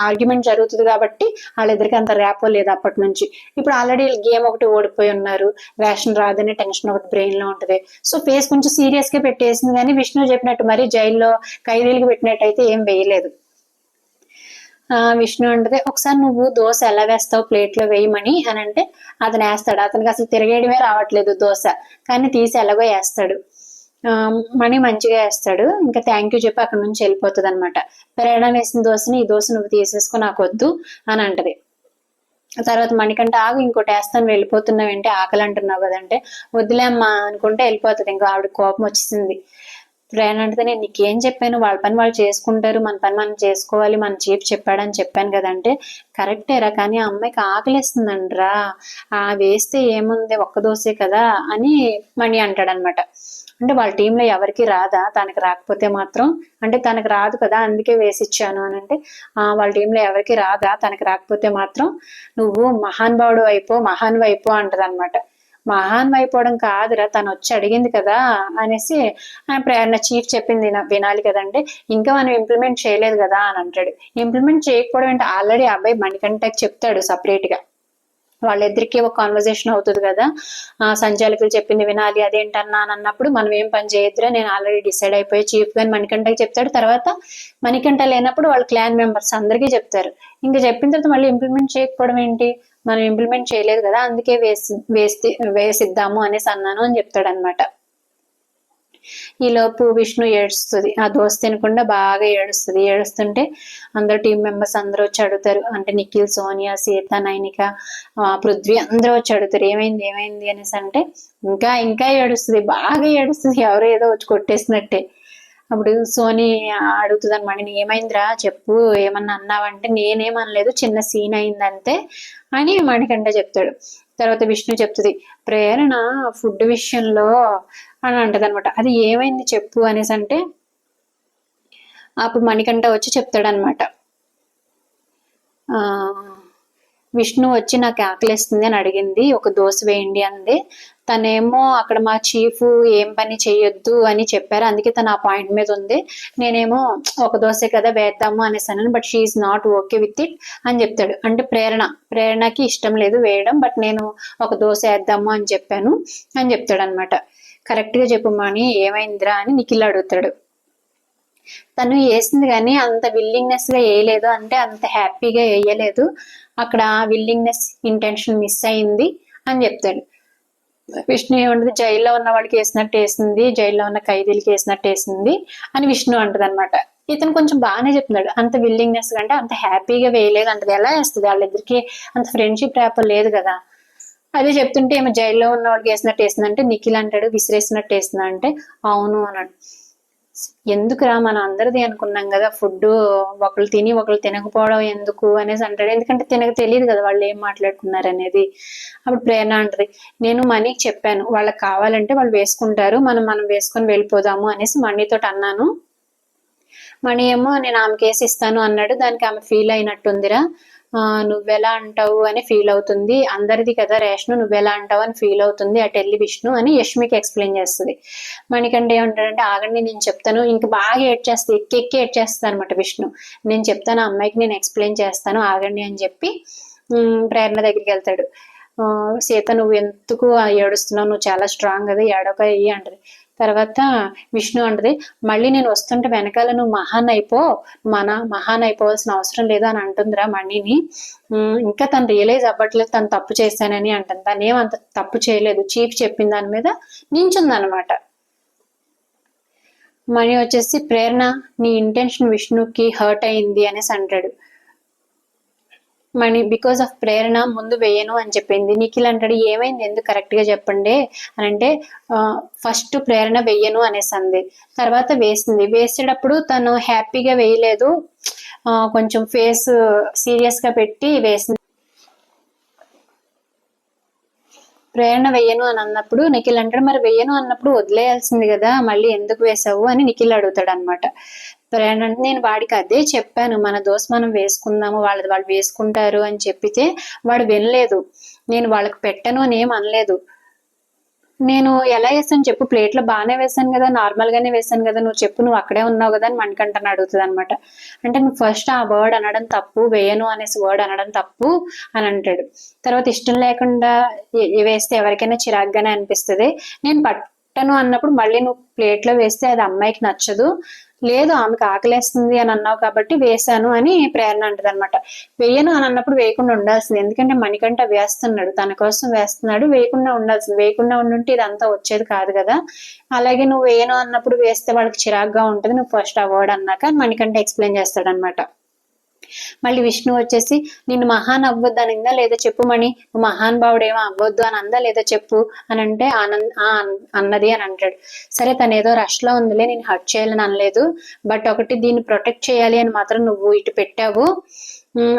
ఆర్గ్యుమెంట్ జరుగుతుంది కాబట్టి వాళ్ళిద్దరికి అంత ర్యాపో లేదు అప్పటి నుంచి. ఇప్పుడు ఆల్రెడీ గేమ్ ఒకటి ఓడిపోయి ఉన్నారు, రేషన్ రాదని టెన్షన్ ఒకటి బ్రెయిన్ లో ఉంటది, సో ఫేస్ కొంచెం సీరియస్ గా పెట్టేసింది. కానీ విష్ణు చెప్పినట్టు మరి జైల్లో ఖైదీలకు పెట్టినట్టు అయితే ఏం వేయలేదు. విష్ణు అంటే, ఒకసారి నువ్వు దోశ ఎలా వేస్తావు ప్లేట్ లో వేయమని అని అంటే, అతను వేస్తాడు, అతనికి అసలు తిరగేయడమే రావట్లేదు దోశ, కానీ తీసి ఎలాగో వేస్తాడు. మణి మంచిగా వేస్తాడు, ఇంకా థ్యాంక్ యూ చెప్పి అక్కడ నుంచి వెళ్ళిపోతుంది అనమాట. ప్రేరణ వేసిన దోశని, ఈ దోశ నువ్వు తీసేసుకో నాకు వద్దు అని అంటది. తర్వాత మణికంట ఆగు ఇంకోటి వేస్తాను వెళ్ళిపోతున్నావు ఏంటి ఆకలి అంటున్నావు కదంటే, వద్దులే అమ్మా అనుకుంటే వెళ్ళిపోతుంది. ఇంకా ఆవిడ కోపం వచ్చేసింది. ప్రేరణ అంటే, నేను నీకేం చెప్పాను, వాళ్ళ పని వాళ్ళు చేసుకుంటారు, మన పని మనం చేసుకోవాలి, మన చీఫ్ చెప్పాడని చెప్పాను కదంటే, కరెక్టేరా కానీ ఆ అమ్మాయికి ఆకలిస్తుందంటరా, వేస్తే ఏముంది ఒక్క దోశే కదా అని మణి అంటాడనమాట. అంటే వాళ్ళ టీంలో ఎవరికి రాదా, తనకి రాకపోతే మాత్రం, అంటే తనకు రాదు కదా అందుకే వేసిచ్చాను అని అంటే, వాళ్ళ టీంలో ఎవరికి రాదా తనకి రాకపోతే మాత్రం నువ్వు మహానుభావుడు అయిపో అంటది అనమాట. మహాన్ అయిపోవడం కాదురా, తను వచ్చి అడిగింది కదా అనేసి ప్రేరణ చీఫ్ చెప్పింది వినాలి కదంటే, ఇంకా మనం ఇంప్లిమెంట్ చేయలేదు కదా అని అంటాడు. ఇంప్లిమెంట్ చేయకపోవడం అంటే ఆల్రెడీ అబ్బాయి మణికంఠకి చెప్తాడు సపరేట్ గా, వాళ్ళిద్దరికి ఒక కాన్వర్జేషన్ అవుతుంది కదా, సంచాలకులు చెప్పింది వినాలి అదేంటన్నా అని అన్నప్పుడు మనం ఏం పని చేయొద్దురా, నేను ఆల్రెడీ డిసైడ్ అయిపోయి చీఫ్ గాని మణికంఠకి చెప్తాడు. తర్వాత మణికంఠ లేనప్పుడు వాళ్ళ క్లాన్ మెంబర్స్ అందరికీ చెప్తారు. ఇంకా చెప్పిన తర్వాత మళ్ళీ ఇంప్లిమెంట్ చేయకపోవడం ఏంటి, మనం ఇంప్లిమెంట్ చేయలేదు కదా, అందుకే వేసిద్దాము అనేసి అన్నాను అని చెప్తాడు అనమాట. ఈలోపు విష్ణు ఏడుస్తుంది, ఆ దోశ తినకుండా బాగా ఏడుస్తుంది. ఏడుస్తుంటే అందరూ టీం మెంబర్స్ అందరూ వచ్చి అడుగుతారు, అంటే నిఖిల్, సోనియా, సీత, నైనిక, పృథ్వీ అందరూ వచ్చి అడుగుతారు ఏమైంది ఏమైంది అనేసి. అంటే ఇంకా ఇంకా ఏడుస్తుంది, బాగా ఏడుస్తుంది, ఎవరో ఏదో వచ్చి కొట్టేసినట్టే. అప్పుడు సోని అడుగుతుంది అనమాట, ఏమైందిరా చెప్పు, ఏమన్నా అన్నావంటే నేనేమనలేదు, చిన్న సీన్ అయిందంతే అని మణికంఠ చెప్తాడు. తర్వాత విష్ణు చెప్తుంది, ప్రేరణ ఫుడ్ విషయంలో అని అంటది అనమాట. అది ఏమైంది చెప్పు అనేసి అంటే అప్పుడు మణికంఠ వచ్చి చెప్తాడనమాట. విష్ణు వచ్చి నాకు ఆకలిస్తుంది అని అడిగింది, ఒక దోశ వేయండి అంది. తనేమో అక్కడ మా చీఫ్ ఏం పని చేయొద్దు అని చెప్పారు, అందుకే తను ఆ పాయింట్ మీద ఉంది. నేనేమో ఒక దోశ కదా వేద్దాము అనేసాను, but she is not okay with it అని చెప్తాడు. అంటే ప్రేరణకి ఇష్టం లేదు వేయడం, బట్ నేను ఒక దోశ వేద్దాము అని చెప్పాను అని చెప్తాడు అనమాట. కరెక్ట్ గా చెప్పు మణి ఏమైందిరా అని నిఖిల్ అడుగుతాడు. తను వేసింది కానీ అంత విల్లింగ్నెస్ గా వేయలేదు, అంటే అంత హ్యాపీగా వేయలేదు, అక్కడ విల్లింగ్నెస్ ఇంటెన్షన్ మిస్ అయింది అని చెప్తాడు. విష్ణు ఏమంటది, జైల్లో ఉన్న వాళ్ళకి వేసినట్టు వేసింది, జైల్లో ఉన్న ఖైదీలకి వేసినట్టు వేసింది అని విష్ణు అంటది అనమాట. ఇతను కొంచెం బాగానే చెప్తున్నాడు, అంత విల్లింగ్నెస్ అంటే అంత హ్యాపీగా వేయలేదు అంటది. ఎలా వేస్తుంది, వాళ్ళిద్దరికి అంత ఫ్రెండ్షిప్ ర్యాపర్ లేదు కదా. అదే చెప్తుంటే ఏమో జైల్లో ఉన్న వాళ్ళకి వేసినట్టు వేసింది అంటే నిఖిల్ అంటాడు, విసిరేసినట్టు వేసిందా అంటే అవును అన్నాడు. ఎందుకురా, మనం అందరిది అనుకున్నాం కదా ఫుడ్, ఒకళ్ళు తిని ఒకళ్ళు తినకపోవడం ఎందుకు అనేసి అంటాడు. ఎందుకంటే తెలియదు కదా వాళ్ళు ఏం మాట్లాడుకున్నారు అనేది. అప్పుడు ప్రేరణ అంటది, నేను మనీకి చెప్పాను వాళ్ళకి కావాలంటే వాళ్ళు వేసుకుంటారు, మనం వేసుకొని వెళ్ళిపోదాము అనేసి మనీతో అన్నాను. మణి ఏమో నేను ఆమె కేసు ఇస్తాను అన్నాడు, దానికి ఆమె ఫీల్ అయినట్టుందిరా, నువ్వెలా అంటావు అని ఫీల్ అవుతుంది, అందరిది కదా రేషన్, నువ్వెలా అంటావు అని ఫీల్ అవుతుంది అటు వెళ్ళి విష్ణు అని యష్మికి ఎక్స్ప్లెయిన్ చేస్తుంది. మణికంఠ ఏమంటాడంటే ఆగండి నేను చెప్తాను, ఇంక బాగా ఎక్కి ఏడ్చేస్తుంది అనమాట విష్ణు. నేను చెప్తాను ఆ అమ్మాయికి, నేను ఎక్స్ప్లెయిన్ చేస్తాను ఆగండి అని చెప్పి ప్రేరణ దగ్గరికి వెళ్తాడు. సీత నువ్వు ఎందుకు ఏడుస్తున్నావు, నువ్వు చాలా స్ట్రాంగ్ కదా, ఏడొక అంటది. తర్వాత విష్ణు అంటది, మళ్ళీ నేను వస్తుంటే వెనకాల నువ్వు మహాన్ అయిపోవాల్సిన అవసరం లేదు అని అంటుందిరా మణిని. ఇంకా తను రియలైజ్ అవ్వట్లేదు తను తప్పు చేశానని అంటుంది. తను ఏమంత తప్పు చేయలేదు, చీఫ్ చెప్పిన దాని మీద నించుందనమాట. మణి వచ్చేసి ప్రేరణ నీ ఇంటెన్షన్ విష్ణుకి హర్ట్ అయింది అనేసి అంటాడు. మణి బికాస్ ఆఫ్ ప్రేరణ ముందు వేయను అని చెప్పింది. నిఖిల్ అంటాడు ఏమైంది, ఎందుకు కరెక్ట్ గా చెప్పండి అని అంటే ఫస్ట్ ప్రేరణ వేయను అనేసి అంది, తర్వాత వేసింది. వేసేటప్పుడు తను హ్యాపీగా వేయలేదు, కొంచెం ఫేస్ సీరియస్ గా పెట్టి వేసింది. ప్రేరణ వెయ్యను అని అన్నప్పుడు నిఖిల్ అంటాడు, మరి వెయ్యను అన్నప్పుడు వదిలేయాల్సింది కదా, మళ్ళీ ఎందుకు వేసావు అని నిఖిల్ అడుగుతాడు అనమాట. ప్రేరణ అంటే నేను వాడికి అదే చెప్పాను, మన దోశ మనం వేసుకుందాము, వాళ్ళు వేసుకుంటారు అని చెప్పితే వాడు వినలేదు, నేను వాళ్ళకి పెట్టను అని ఏం అనలేదు. నేను ఎలా వేసాను చెప్పు, ప్లేట్లో బాగానే వేసాను కదా, నార్మల్ గానే వేసాను కదా, నువ్వు చెప్పు, నువ్వు అక్కడే ఉన్నావు కదా అని మణికంఠని అడుగుతుంది అనమాట. అంటే నువ్వు ఫస్ట్ ఆ వర్డ్ అనడం తప్పు, వేయను అనేసి వర్డ్ అనడం తప్పు అని అంటాడు. తర్వాత ఇష్టం లేకుండా వేస్తే ఎవరికైనా చిరాగ్గానే అనిపిస్తుంది, నేను పట్టను అన్నప్పుడు మళ్ళీ నువ్వు ప్లేట్లో వేస్తే అది అమ్మాయికి నచ్చదు, లేదు ఆమెకు ఆకలేస్తుంది అని అన్నావు కాబట్టి వేశాను అని ప్రేరణ అంటది అనమాట. వేయను అని అన్నప్పుడు వేయకుండా ఉండాల్సింది, ఎందుకంటే మణికంఠ వేస్తున్నాడు, తన కోసం వేస్తున్నాడు, వేయకుండా ఉండాల్సింది, వేయకుండా ఉండుంటే ఇదంతా వచ్చేది కాదు కదా. అలాగే నువ్వు వేయను అన్నప్పుడు వేస్తే వాళ్ళకి చిరాగ్గా ఉంటుంది, నువ్వు ఫస్ట్ ఆ వర్డ్ అన్నాక మణికంఠ ఎక్స్ప్లెయిన్ చేస్తాడు అనమాట. మళ్ళీ విష్ణు వచ్చేసి నిన్ను మహాన్ అవ్వద్దు అనిందా లేదా చెప్పు మణి, నువ్వు మహాన్ భావుడు ఏమో అవ్వద్దు అని అందా లేదా చెప్పు అని అంటే అన్నది అని అంటాడు. సరే తను ఏదో రష్ లో ఉందిలే, నేను హర్ట్ చేయాలని అనలేదు, బట్ ఒకటి దీన్ని ప్రొటెక్ట్ చేయాలి అని మాత్రం నువ్వు ఇటు పెట్టావు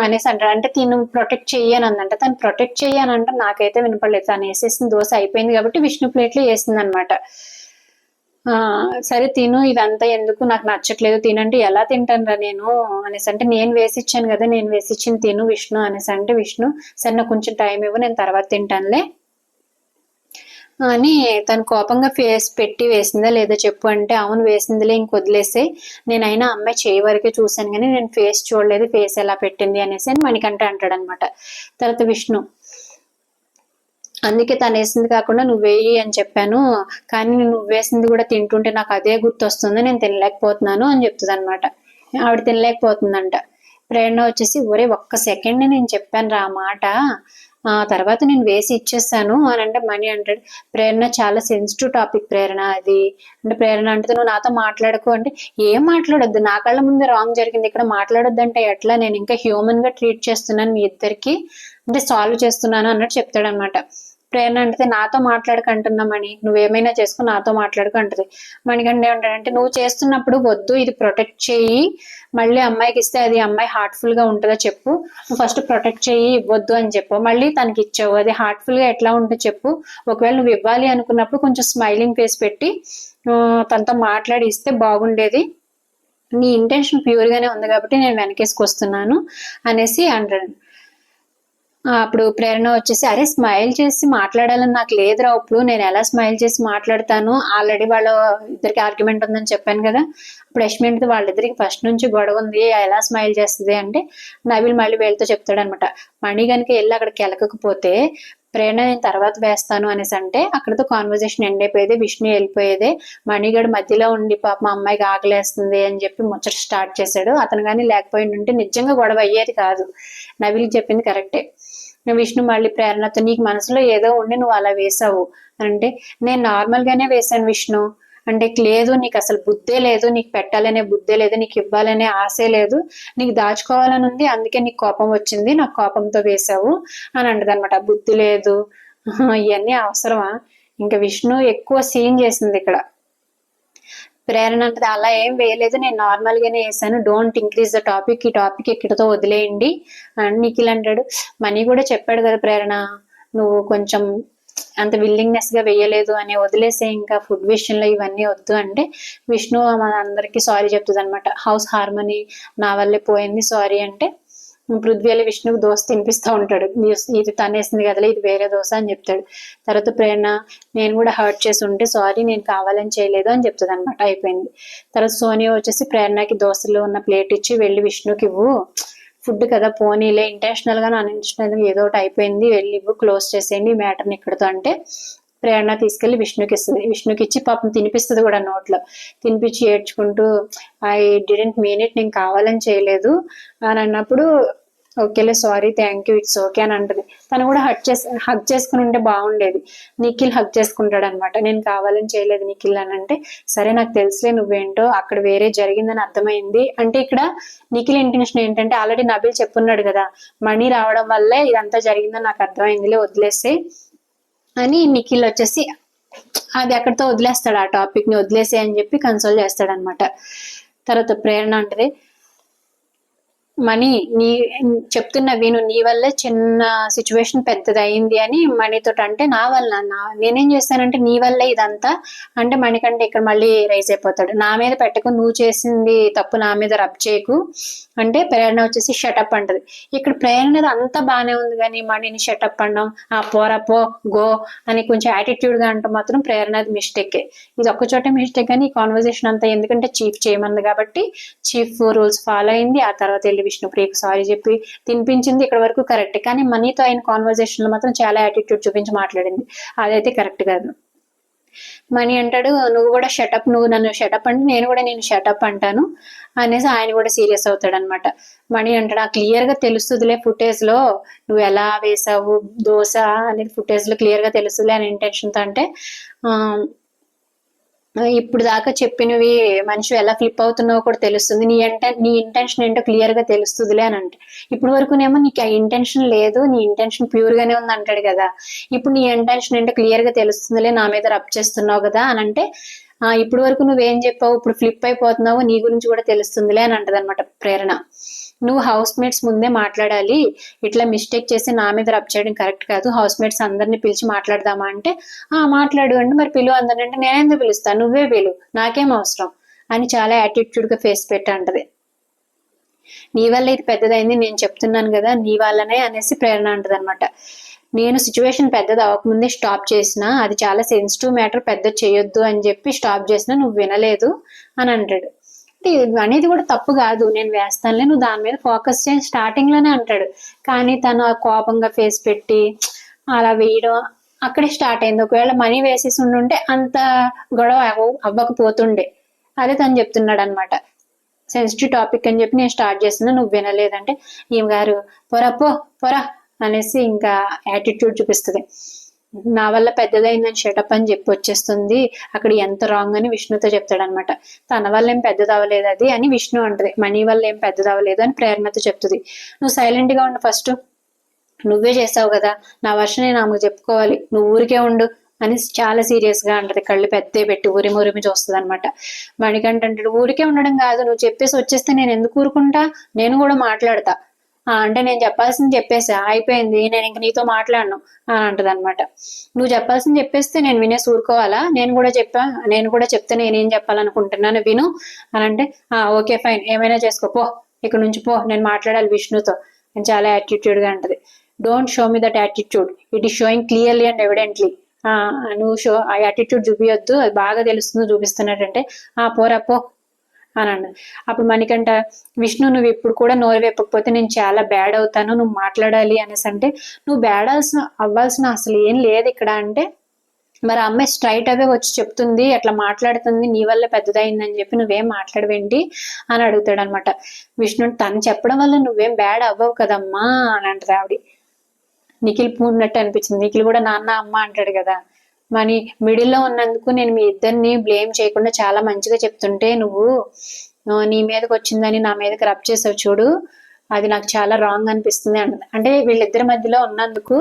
అనేసి అంటాడు. అంటే తిను ప్రొటెక్ట్ చెయ్యని అందంట, తను ప్రొటెక్ట్ చెయ్యనంటే నాకైతే వినపడలేదు, తను వేసేసిన దోశ అయిపోయింది కాబట్టి విష్ణు ప్లేట్లో వేసింది అనమాట. సరే తిను, ఇదంతా ఎందుకు, నాకు నచ్చట్లేదు తినంటే ఎలా తింటాను రా నేను అనేసి అంటే నేను వేసిచ్చాను కదా, నేను వేసిచ్చింది తిను విష్ణు అనేసి అంటే విష్ణు సరే నాకు కొంచెం టైం ఇవ్వు, నేను తర్వాత తింటానులే అని తను కోపంగా ఫేస్ పెట్టి వేసిందా లేదా చెప్పు అంటే అవును వేసిందిలే, ఇంక వదిలేసే, నేనైనా అమ్మాయి చేయి వరకే చూశాను కానీ నేను ఫేస్ చూడలేదు, ఫేస్ ఎలా పెట్టింది అనేసి అని మణికంఠ అంటాడు అనమాట. తర్వాత విష్ణు అందుకే తను వేసింది కాకుండా నువ్వు వేయి అని చెప్పాను, కానీ నువ్వు వేసింది కూడా తింటుంటే నాకు అదే గుర్తొస్తుంది, నేను తినలేకపోతున్నాను అని చెప్తుంది అనమాట. ఆవిడ తినలేకపోతుందంట. ప్రేరణ వచ్చేసి ఒరే ఒక్క సెకండ్ నేను చెప్పాను రా మాట, ఆ తర్వాత నేను వేసి ఇచ్చేసాను అని అంటే మణి అంటాడు, ప్రేరణ చాలా సెన్సిటివ్ టాపిక్ ప్రేరణ అది అంటే. ప్రేరణ అంటే నువ్వు నాతో మాట్లాడకు అంటే, ఏం మాట్లాడొద్దు, నా కళ్ళ ముందే రాంగ్ జరిగింది, ఇక్కడ మాట్లాడొద్దు అంటే ఎట్లా, నేను ఇంకా హ్యూమన్ గా ట్రీట్ చేస్తున్నాను మీ ఇద్దరికి, అంటే సాల్వ్ చేస్తున్నాను అన్నట్టు చెప్తాడు అనమాట. ప్రేరణ అంటే నాతో మాట్లాడకంటున్నా మణి, నువ్వేమైనా చేసుకో నాతో మాట్లాడుకు అంటది. మణికంఠ ఏమంటాడంటే నువ్వు చేస్తున్నప్పుడు వద్దు, ఇది ప్రొటెక్ట్ చెయ్యి, మళ్ళీ అమ్మాయికి ఇస్తే అది అమ్మాయి హార్ట్ఫుల్ గా ఉంటుందో చెప్పు, నువ్వు ఫస్ట్ ప్రొటెక్ట్ చెయ్యి, ఇవ్వద్దు అని చెప్పు, మళ్ళీ తనకి ఇచ్చావు, అది హార్ట్ఫుల్ గా ఎట్లా ఉంటుందో చెప్పు, ఒకవేళ నువ్వు ఇవ్వాలి అనుకున్నప్పుడు కొంచెం స్మైలింగ్ ఫేస్ పెట్టి తనతో మాట్లాడి ఇస్తే బాగుండేది, నీ ఇంటెన్షన్ ప్యూర్ గానే ఉంది కాబట్టి నేను వెనకేసుకొస్తున్నాను అనేసి అంటాడు. అప్పుడు ప్రేరణ వచ్చేసి అరే స్మైల్ చేసి మాట్లాడాలని నాకు లేదురా, ఇప్పుడు నేను ఎలా స్మైల్ చేసి మాట్లాడతాను, ఆల్రెడీ వాళ్ళ ఇద్దరికి ఆర్గ్యుమెంట్ ఉందని చెప్పాను కదా, ఇప్పుడు యశ్మితో వాళ్ళిద్దరికి ఫస్ట్ నుంచి గొడవ ఉంది, ఎలా స్మైల్ చేస్తుంది అంటే నవీల్ మళ్ళీ వీళ్ళతో చెప్తాడు అనమాట. మణి కనుక వెళ్ళి అక్కడికి వెళ్ళకపోతే ప్రేరణ నేను తర్వాత వేస్తాను అనేసి అంటే అక్కడతో కాన్వర్జేషన్ ఎండ్ అయిపోయేది, విష్ణు వెళ్ళిపోయేదే. మణిగడు మధ్యలో ఉండి పాప మా అమ్మాయికి ఆకలేస్తుంది అని చెప్పి ముచ్చట స్టార్ట్ చేశాడు. అతను కానీ లేకపోయి ఉంటే నిజంగా గొడవ అయ్యేది కాదు. నవీల్ చెప్పింది కరెక్టే. విష్ణు మళ్ళీ ప్రేరణతో నీకు మనసులో ఏదో ఉండి నువ్వు అలా వేసావు అంటే, నేను నార్మల్ గానే వేశాను విష్ణు అంటే, లేదు నీకు అసలు బుద్ధే లేదు, నీకు పెట్టాలనే బుద్ధే లేదు, నీకు ఇవ్వాలనే ఆశే లేదు, నీకు దాచుకోవాలని ఉంది, అందుకే నీకు కోపం వచ్చింది, నాకు కోపంతో వేసావు అని అంటది అనమాట. బుద్ధి లేదు ఇవన్నీ అవసరమా, ఇంకా విష్ణు ఎక్కువ సీన్ చేసింది ఇక్కడ. ప్రేరణ అంటది అలా ఏం వేయలేదు, నేను నార్మల్ గానే వేసాను, డోంట్ ఇంక్రీజ్ ద టాపిక్, ఈ టాపిక్ ఇక్కడతో వదిలేయండి అని నిఖిల్ అంటాడు. మనీ కూడా చెప్పాడు కదా ప్రేరణ, నువ్వు కొంచెం అంత విల్లింగ్నెస్ గా వేయలేదు అని, వదిలేసే ఇంకా ఫుడ్ విషయంలో ఇవన్నీ వద్దు అంటే విష్ణు మన అందరికి సారీ చెప్తుంది అనమాట. హౌస్ హార్మనీ నా వల్లే పోయింది సారీ అంటే పృథ్వీ వెళ్ళి విష్ణుకు దోశ తినిపిస్తూ ఉంటాడు, ఇది తనేసింది కదలే ఇది వేరే దోశ అని చెప్తాడు. తర్వాత ప్రేరణ నేను కూడా హర్ట్ చేసి ఉంటే సారీ, నేను కావాలని చేయలేదు అని చెప్తుంది అనమాట. అయిపోయింది. తర్వాత సోనియా వచ్చేసి ప్రేరణకి దోశలో ఉన్న ప్లేట్ ఇచ్చి వెళ్ళి విష్ణుకి ఇవ్వు, ఫుడ్ కదా పోనీలే, ఇంటెన్షనల్ గా నాన్ ఇంటెన్షనల్ గా ఏదో ఒకటి అయిపోయింది, వెళ్ళి ఇవ్వు, క్లోజ్ చేసేయండి ఈ మ్యాటర్ని ఇక్కడతో అంటే ప్రేరణ తీసుకెళ్లి విష్ణుకి ఇస్తుంది. విష్ణుకి ఇచ్చి పాపం తినిపిస్తుంది కూడా, నోట్లో తినిపించి ఏడ్చుకుంటూ ఐ డిడెంట్ మీన్ ఇట్, నేను కావాలని చేయలేదు అని అన్నప్పుడు ఓకేలే sorry thank you it's okay అని అంటది. తను కూడా హగ్ చేసుకుని ఉంటే బాగుండేది. నిఖిల్ హగ్ చేసుకుంటాడు అనమాట, నేను కావాలని చేయలేదు నిఖిల్ అని అంటే సరే నాకు తెలుసులే నువ్వేంటో, అక్కడ వేరే జరిగిందని అర్థమైంది అంటే. ఇక్కడ నిఖిల్ ఇంటెన్షన్ ఏంటంటే ఆల్రెడీ నబీల్ చెప్పున్నాడు కదా, మనీ రావడం వల్లే ఇదంతా జరిగిందని నాకు అర్థమైందిలే వదిలేస్తే అని నిఖిల్ వచ్చేసి అది అక్కడితో వదిలేస్తాడు, ఆ టాపిక్ ని వదిలేసే అని చెప్పి కన్సోల్ చేస్తాడు అనమాట. తర్వాత ప్రేరణ అంటది మణి నీ చెప్తున్నా విను, నీ వల్లే చిన్న సిచ్యువేషన్ పెద్దది అయింది అని మణితో అంటే, నా వల్ల నేనేం చేస్తానంటే నీ వల్లే ఇదంతా అంటే మణికంటే ఇక్కడ మళ్ళీ రైజ్ అయిపోతాడు, నా మీద పెట్టకు, నువ్వు చేసింది తప్పు నా మీద రబ్ చేయకు అంటే ప్రేరణ వచ్చేసి షటప్ అంటది. ఇక్కడ ప్రేరణ అంతా బాగానే ఉంది కానీ మణిని షటప్ అనడం, ఆ పోరా పో గో అని కొంచెం యాటిట్యూడ్ గా అంటే మాత్రం ప్రేరణది మిస్టేకే. ఇది ఒక్కచోటే మిస్టేక్ కానీ ఈ కాన్వర్జేషన్ అంతా ఎందుకంటే చీఫ్ చేయమంది కాబట్టి చీఫ్ రూల్స్ ఫాలో అయింది. ఆ తర్వాత వెళ్ళి విష్ణుప్రియకు సారీ చెప్పి తినిపించింది, ఇక్కడ వరకు కరెక్ట్. కానీ మనీతో అయిన కాన్వర్జేషన్ లో మాత్రం చాలా యాటిట్యూడ్ చూపించి మాట్లాడింది, అదైతే కరెక్ట్ కాదు. మణి అంటాడు నువ్వు కూడా షటప్, నువ్వు నన్ను షటప్ అంటే నేను కూడా నేను షటప్ అంటాను అనేసి ఆయన కూడా సీరియస్ అవుతాడు అనమాట. మణి అంటాడు ఆ క్లియర్ గా తెలుస్తుందిలే ఫుటేజ్ లో నువ్వు ఎలా వేసావు దోశ అనేది ఫుటేజ్ లో క్లియర్ గా తెలుస్తుందిలే అని ఇంటెన్షన్ తో అంటే, ఇప్పుడు దాకా చెప్పినవి మనిషి ఎలా ఫ్లిప్ అవుతున్నావో కూడా తెలుస్తుంది, నీ ఇంటెన్షన్ ఏంటో క్లియర్ గా తెలుస్తుందిలే అని అంటే. ఇప్పుడు వరకునేమో నీకు ఆ ఇంటెన్షన్ లేదు, నీ ఇంటెన్షన్ ప్యూర్ గానే ఉంది అంటాడు కదా, ఇప్పుడు నీ ఇంటెన్షన్ ఏంటో క్లియర్ గా తెలుస్తుందిలే, నా మీద రబ్ చేస్తున్నావు కదా అని అంటే, ఇప్పుడు వరకు నువ్వేం చెప్పావు ఇప్పుడు ఫ్లిప్ అయిపోతున్నావు, నీ గురించి కూడా తెలుస్తుందిలే అని అంటది అనమాట ప్రేరణ. నువ్వు హౌస్ మేట్స్ ముందే మాట్లాడాలి, ఇట్లా మిస్టేక్ చేసి నా మీద రబ్ చేయడం కరెక్ట్ కాదు, హౌస్ మేట్స్ అందరిని పిలిచి మాట్లాడదామా అంటే మాట్లాడు అంటే మరి పిలువు అందరిని అంటే నేనెందుకు పిలుస్తాను, నువ్వే పిలు, నాకేం అవసరం అని చాలా యాటిట్యూడ్ గా ఫేస్ పెట్టి అంటది. నీ వల్ల ఇది పెద్దదైంది నేను చెప్తున్నాను కదా నీ వల్లనే అనేసి ప్రేరణ అంటది అనమాట. నేను సిచ్యువేషన్ పెద్దది అవ్వకముందే స్టాప్ చేసిన, అది చాలా సెన్సిటివ్ మ్యాటర్, పెద్ద చేయొద్దు అని చెప్పి స్టాప్ చేసిన, నువ్వు వినలేదు అని అంటాడు. అనేది కూడా తప్పు కాదు, నేను వేస్తానులే నువ్వు దాని మీద ఫోకస్ చేసి స్టార్టింగ్ లోనే అంటాడు. కానీ తను కోపంగా ఫేస్ పెట్టి అలా వేయడం అక్కడే స్టార్ట్ అయింది. ఒకవేళ మనీ వేసేసి ఉండుంటే అంత గొడవ అవ్వకపోతుండే. అదే తను చెప్తున్నాడు అనమాట. సెన్సిటివ్ టాపిక్ అని చెప్పి నేను స్టార్ట్ చేస్తున్నా, నువ్వు వినలేదంటే ఈమె గారు పొరా అనేసి ఇంకా యాటిట్యూడ్ చూపిస్తుంది. నా వల్ల పెద్దదైందని షటప్ అని చెప్పి వచ్చేస్తుంది. అక్కడ ఎంత రాంగ్ అని విష్ణుతో చెప్తాడనమాట. తన వల్ల ఏం పెద్దదవ్వలేదు అది అని విష్ణు అంటది. మనీ వల్ల ఏం పెద్దదవ్వలేదు అని ప్రేరణతో చెప్తుంది. నువ్వు సైలెంట్ గా ఉండు ఫస్ట్, నువ్వే చేసావు కదా, నా వర్షం నేను ఆమెకు చెప్పుకోవాలి, నువ్వు ఊరికే ఉండు అని చాలా సీరియస్ గా అంటది. కళ్ళు పెద్దే పెట్టి ఉరిమి చూస్తుంది అనమాట. మణికంఠ అంటాడు, ఊరికే ఉండడం కాదు, నువ్వు చెప్పేసి వచ్చేస్తే నేను ఎందుకు ఊరుకుంటా, నేను కూడా మాట్లాడతా. అంటే నేను చెప్పాల్సింది చెప్పేసా, అయిపోయింది, నేను ఇంక నీతో మాట్లాడను అని అంటది అనమాట. నువ్వు చెప్పాల్సింది చెప్పేస్తే నేను వినేసి ఊరుకోవాలా, నేను కూడా చెప్తే నేనేం చెప్పాలనుకుంటున్నాను విను అని అంటే, ఓకే ఫైన్, ఏమైనా చేసుకో, పో ఇక్కడ నుంచి పో, నేను మాట్లాడాలి విష్ణుతో అని చాలా యాటిట్యూడ్ గా అంటది. Don't show me that attitude, it is showing clearly and evidently. నువ్వు ఆ యాటిట్యూడ్ చూపించొద్దు, అది బాగా తెలుస్తుంది చూపిస్తున్నట్టంటే, పోరా పో అని అన్నది. అప్పుడు మణికంఠ, విష్ణు నువ్వు ఇప్పుడు కూడా నోరు వేపకపోతే నేను చాలా బ్యాడ్ అవుతాను, నువ్వు మాట్లాడాలి అనేసి అంటే, నువ్వు బ్యాడ్ అవ్వాల్సిన అసలు ఏం లేదు ఇక్కడ అంటే, మరి అమ్మాయి స్ట్రైట్ అవే వచ్చి చెప్తుంది, అట్లా మాట్లాడుతుంది, నీ వల్ల పెద్దదైందని చెప్పి నువ్వేం మాట్లాడవేంటి అని అడుగుతాడు అనమాట. విష్ణు తను చెప్పడం వల్ల నువ్వేం బ్యాడ్ అవ్వవు కదమ్మా అని అంటది ఆవిడ. నిఖిల్ పూన్నట్టు అనిపించింది. నిఖిల్ కూడా నాన్న అమ్మ అంటాడు కదా. మరి మిడిల్లో ఉన్నందుకు నేను మీ ఇద్దరిని బ్లేమ్ చేయకుండా చాలా మంచిగా చెప్తుంటే నువ్వు నీ మీదకి వచ్చిందని నా మీదకి రబ్ చేసావు చూడు, అది నాకు చాలా రాంగ్ అనిపిస్తుంది అంటది. అంటే వీళ్ళిద్దరి మధ్యలో ఉన్నందుకు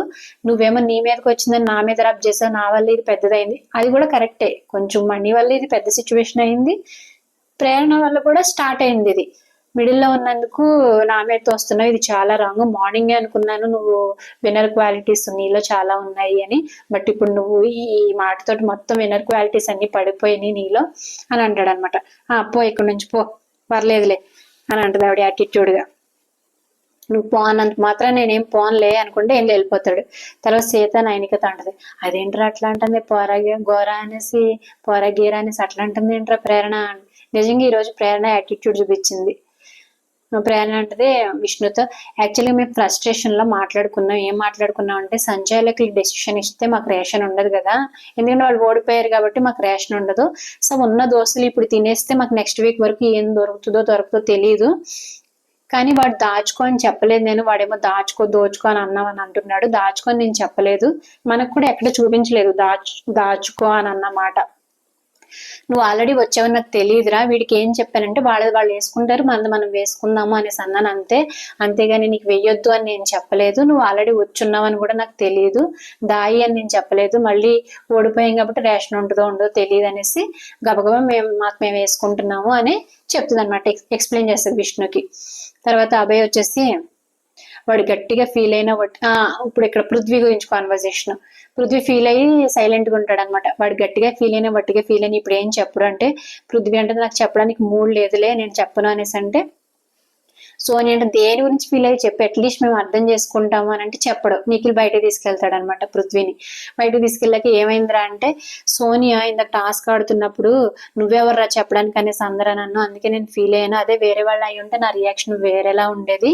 నువ్వేమో నీ మీదకి వచ్చిందని నా మీద రబ్ చేసావు, నా వల్ల ఇది పెద్దదైంది, అది కూడా కరెక్టే. కొంచెం మనీ వల్ల ఇది పెద్ద సిచ్యువేషన్ అయింది, ప్రేరణ వల్ల కూడా స్టార్ట్ అయింది. ఇది మిడిల్లో ఉన్నందుకు నా మీద తోస్తున్నావు, ఇది చాలా రాంగ్. మార్నింగే అనుకున్నాను నువ్వు విన్నర్ క్వాలిటీస్ నీలో చాలా ఉన్నాయి అని, బట్ ఇప్పుడు నువ్వు ఈ మాటతోటి మొత్తం విన్నర్ క్వాలిటీస్ అన్ని పడిపోయినాయి నీలో అని అంటాడు అనమాట. పో ఇక్కడ నుంచి పో, పర్లేదులే అని అంటది ఆవిడ యాటిట్యూడ్ గా. నువ్వు పోనంత మాత్రం నేనేం పోన్లే అనుకుంటే ఏం వెళ్ళిపోతాడు. తర్వాత సీత నైనికత అంటది, అదేంట్రా అట్లా అంటుంది, గోరా అనేసి గీరా అనేసి అట్లా అంటుంది ఏంట్రా ప్రేరణ. నిజంగా ఈ రోజు ప్రేరణ యాటిట్యూడ్ చూపించింది. ప్రేరణ అంటది విష్ణుతో, యాక్చువల్గా మేము ఫ్రస్ట్రేషన్ లో మాట్లాడుకున్నాం. ఏం మాట్లాడుకున్నాం అంటే, సంజయ్లకి డెసిషన్ ఇస్తే మాకు రేషన్ ఉండదు కదా, ఎందుకంటే వాళ్ళు ఓడిపోయారు కాబట్టి మాకు రేషన్ ఉండదు. సో ఉన్న దోశలు ఇప్పుడు తినేస్తే మాకు నెక్స్ట్ వీక్ వరకు ఏం దొరుకుతుందో తెలియదు. కానీ వాడు దాచుకో అని చెప్పలేదు నేను, వాడేమో దోచుకో అని అన్నామని అంటున్నాడు. దాచుకొని నేను చెప్పలేదు, మనకు కూడా ఎక్కడ చూపించలేదు దాచుకో అని అన్నమాట. నువ్వు ఆల్రెడీ వచ్చావని నాకు తెలియదురా, వీడికి ఏం చెప్పానంటే వాళ్ళు వేసుకుంటారు, మనం వేసుకుందాము అనేసి అన్నాను అంతే, అంతేగాని నీకు వెయ్యొద్దు అని నేను చెప్పలేదు. నువ్వు ఆల్రెడీ వచ్చున్నావు అని కూడా నాకు తెలియదు, దాయి అని నేను చెప్పలేదు. మళ్ళీ ఓడిపోయాం కాబట్టి రేషన్ ఉంటుందో ఉండదో తెలియదు అనేసి గబగబా మేము వేసుకుంటున్నాము అని చెప్తుంది అనమాట, ఎక్స్ప్లెయిన్ చేస్తుంది విష్ణుకి. తర్వాత అభయ్ వచ్చేసి వాడు గట్టిగా ఫీల్ అయిన ఇప్పుడు ఇక్కడ పృథ్వీ గురించి కాన్వర్సేషన్. పృథ్వీ ఫీల్ అయ్యి సైలెంట్ గా ఉంటాడు అనమాట. వాడు గట్టిగా ఫీల్ అయిన ఇప్పుడు ఏం చెప్పడు అంటే, పృథ్వీ అంటే నాకు చెప్పడానికి మూడ్ లేదులే, నేను చెప్పను అనేసి అంటే, సోని అంటే దేని గురించి ఫీల్ అయ్యి చెప్పి అట్లీస్ట్ మేము అర్థం చేసుకుంటాము అని అంటే చెప్పడు. నిఖిల్ బయటకు తీసుకెళ్తాడు అనమాట పృథ్వీని. బయటకు తీసుకెళ్ళాక ఏమైందిరా అంటే, సోనియా ఇంత టాస్క్ ఆడుతున్నప్పుడు నువ్వెవర్రా చెప్పడానికి అనేసి అందరూ నన్ను, అందుకే నేను ఫీల్ అయ్యాను, అదే వేరే వాళ్ళు అయ్యి ఉంటే నా రియాక్షన్ వేరేలా ఉండేది,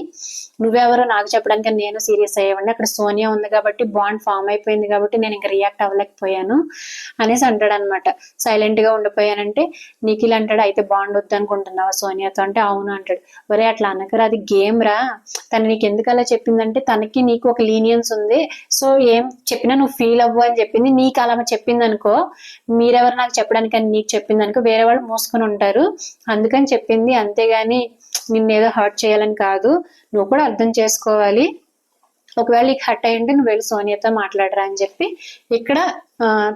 నువ్వెవరో నాకు చెప్పడానికి నేను సీరియస్ అయ్యేవాడిని, అక్కడ సోనియా ఉంది కాబట్టి బాండ్ ఫామ్ అయిపోయింది కాబట్టి నేను ఇంకా రియాక్ట్ అవ్వలేకపోయాను అనేసి అంటాడు అనమాట. సైలెంట్ గా ఉండిపోయానంటే నిఖిల్ అంటాడు, అయితే బాండ్ వద్దు అనుకుంటున్నావా సోనియాతో అంటే, అవును అంటాడు. ఒరే అట్లా అనకరా, అది గేమ్ రా, తను నీకు ఎందుకు అలా చెప్పిందంటే తనకి నీకు ఒక లీనియన్స్ ఉంది, సో ఏం చెప్పినా నువ్వు ఫీల్ అవ్వు అని చెప్పింది. నీకు అలా చెప్పింది అనుకో, మీరెవరు నాకు చెప్పడానికి అని నీకు చెప్పింది అనుకో, వేరే వాళ్ళు మోసుకొని ఉంటారు, అందుకని చెప్పింది, అంతేగాని నిన్నేదో హర్ట్ చేయాలని కాదు, నువ్వు కూడా అర్థం చేసుకోవాలి, ఒకవేళ నీకు హర్ట్ అయ్యింటే నువ్వు వెళ్ళి సోనియాతో మాట్లాడరా అని చెప్పి ఇక్కడ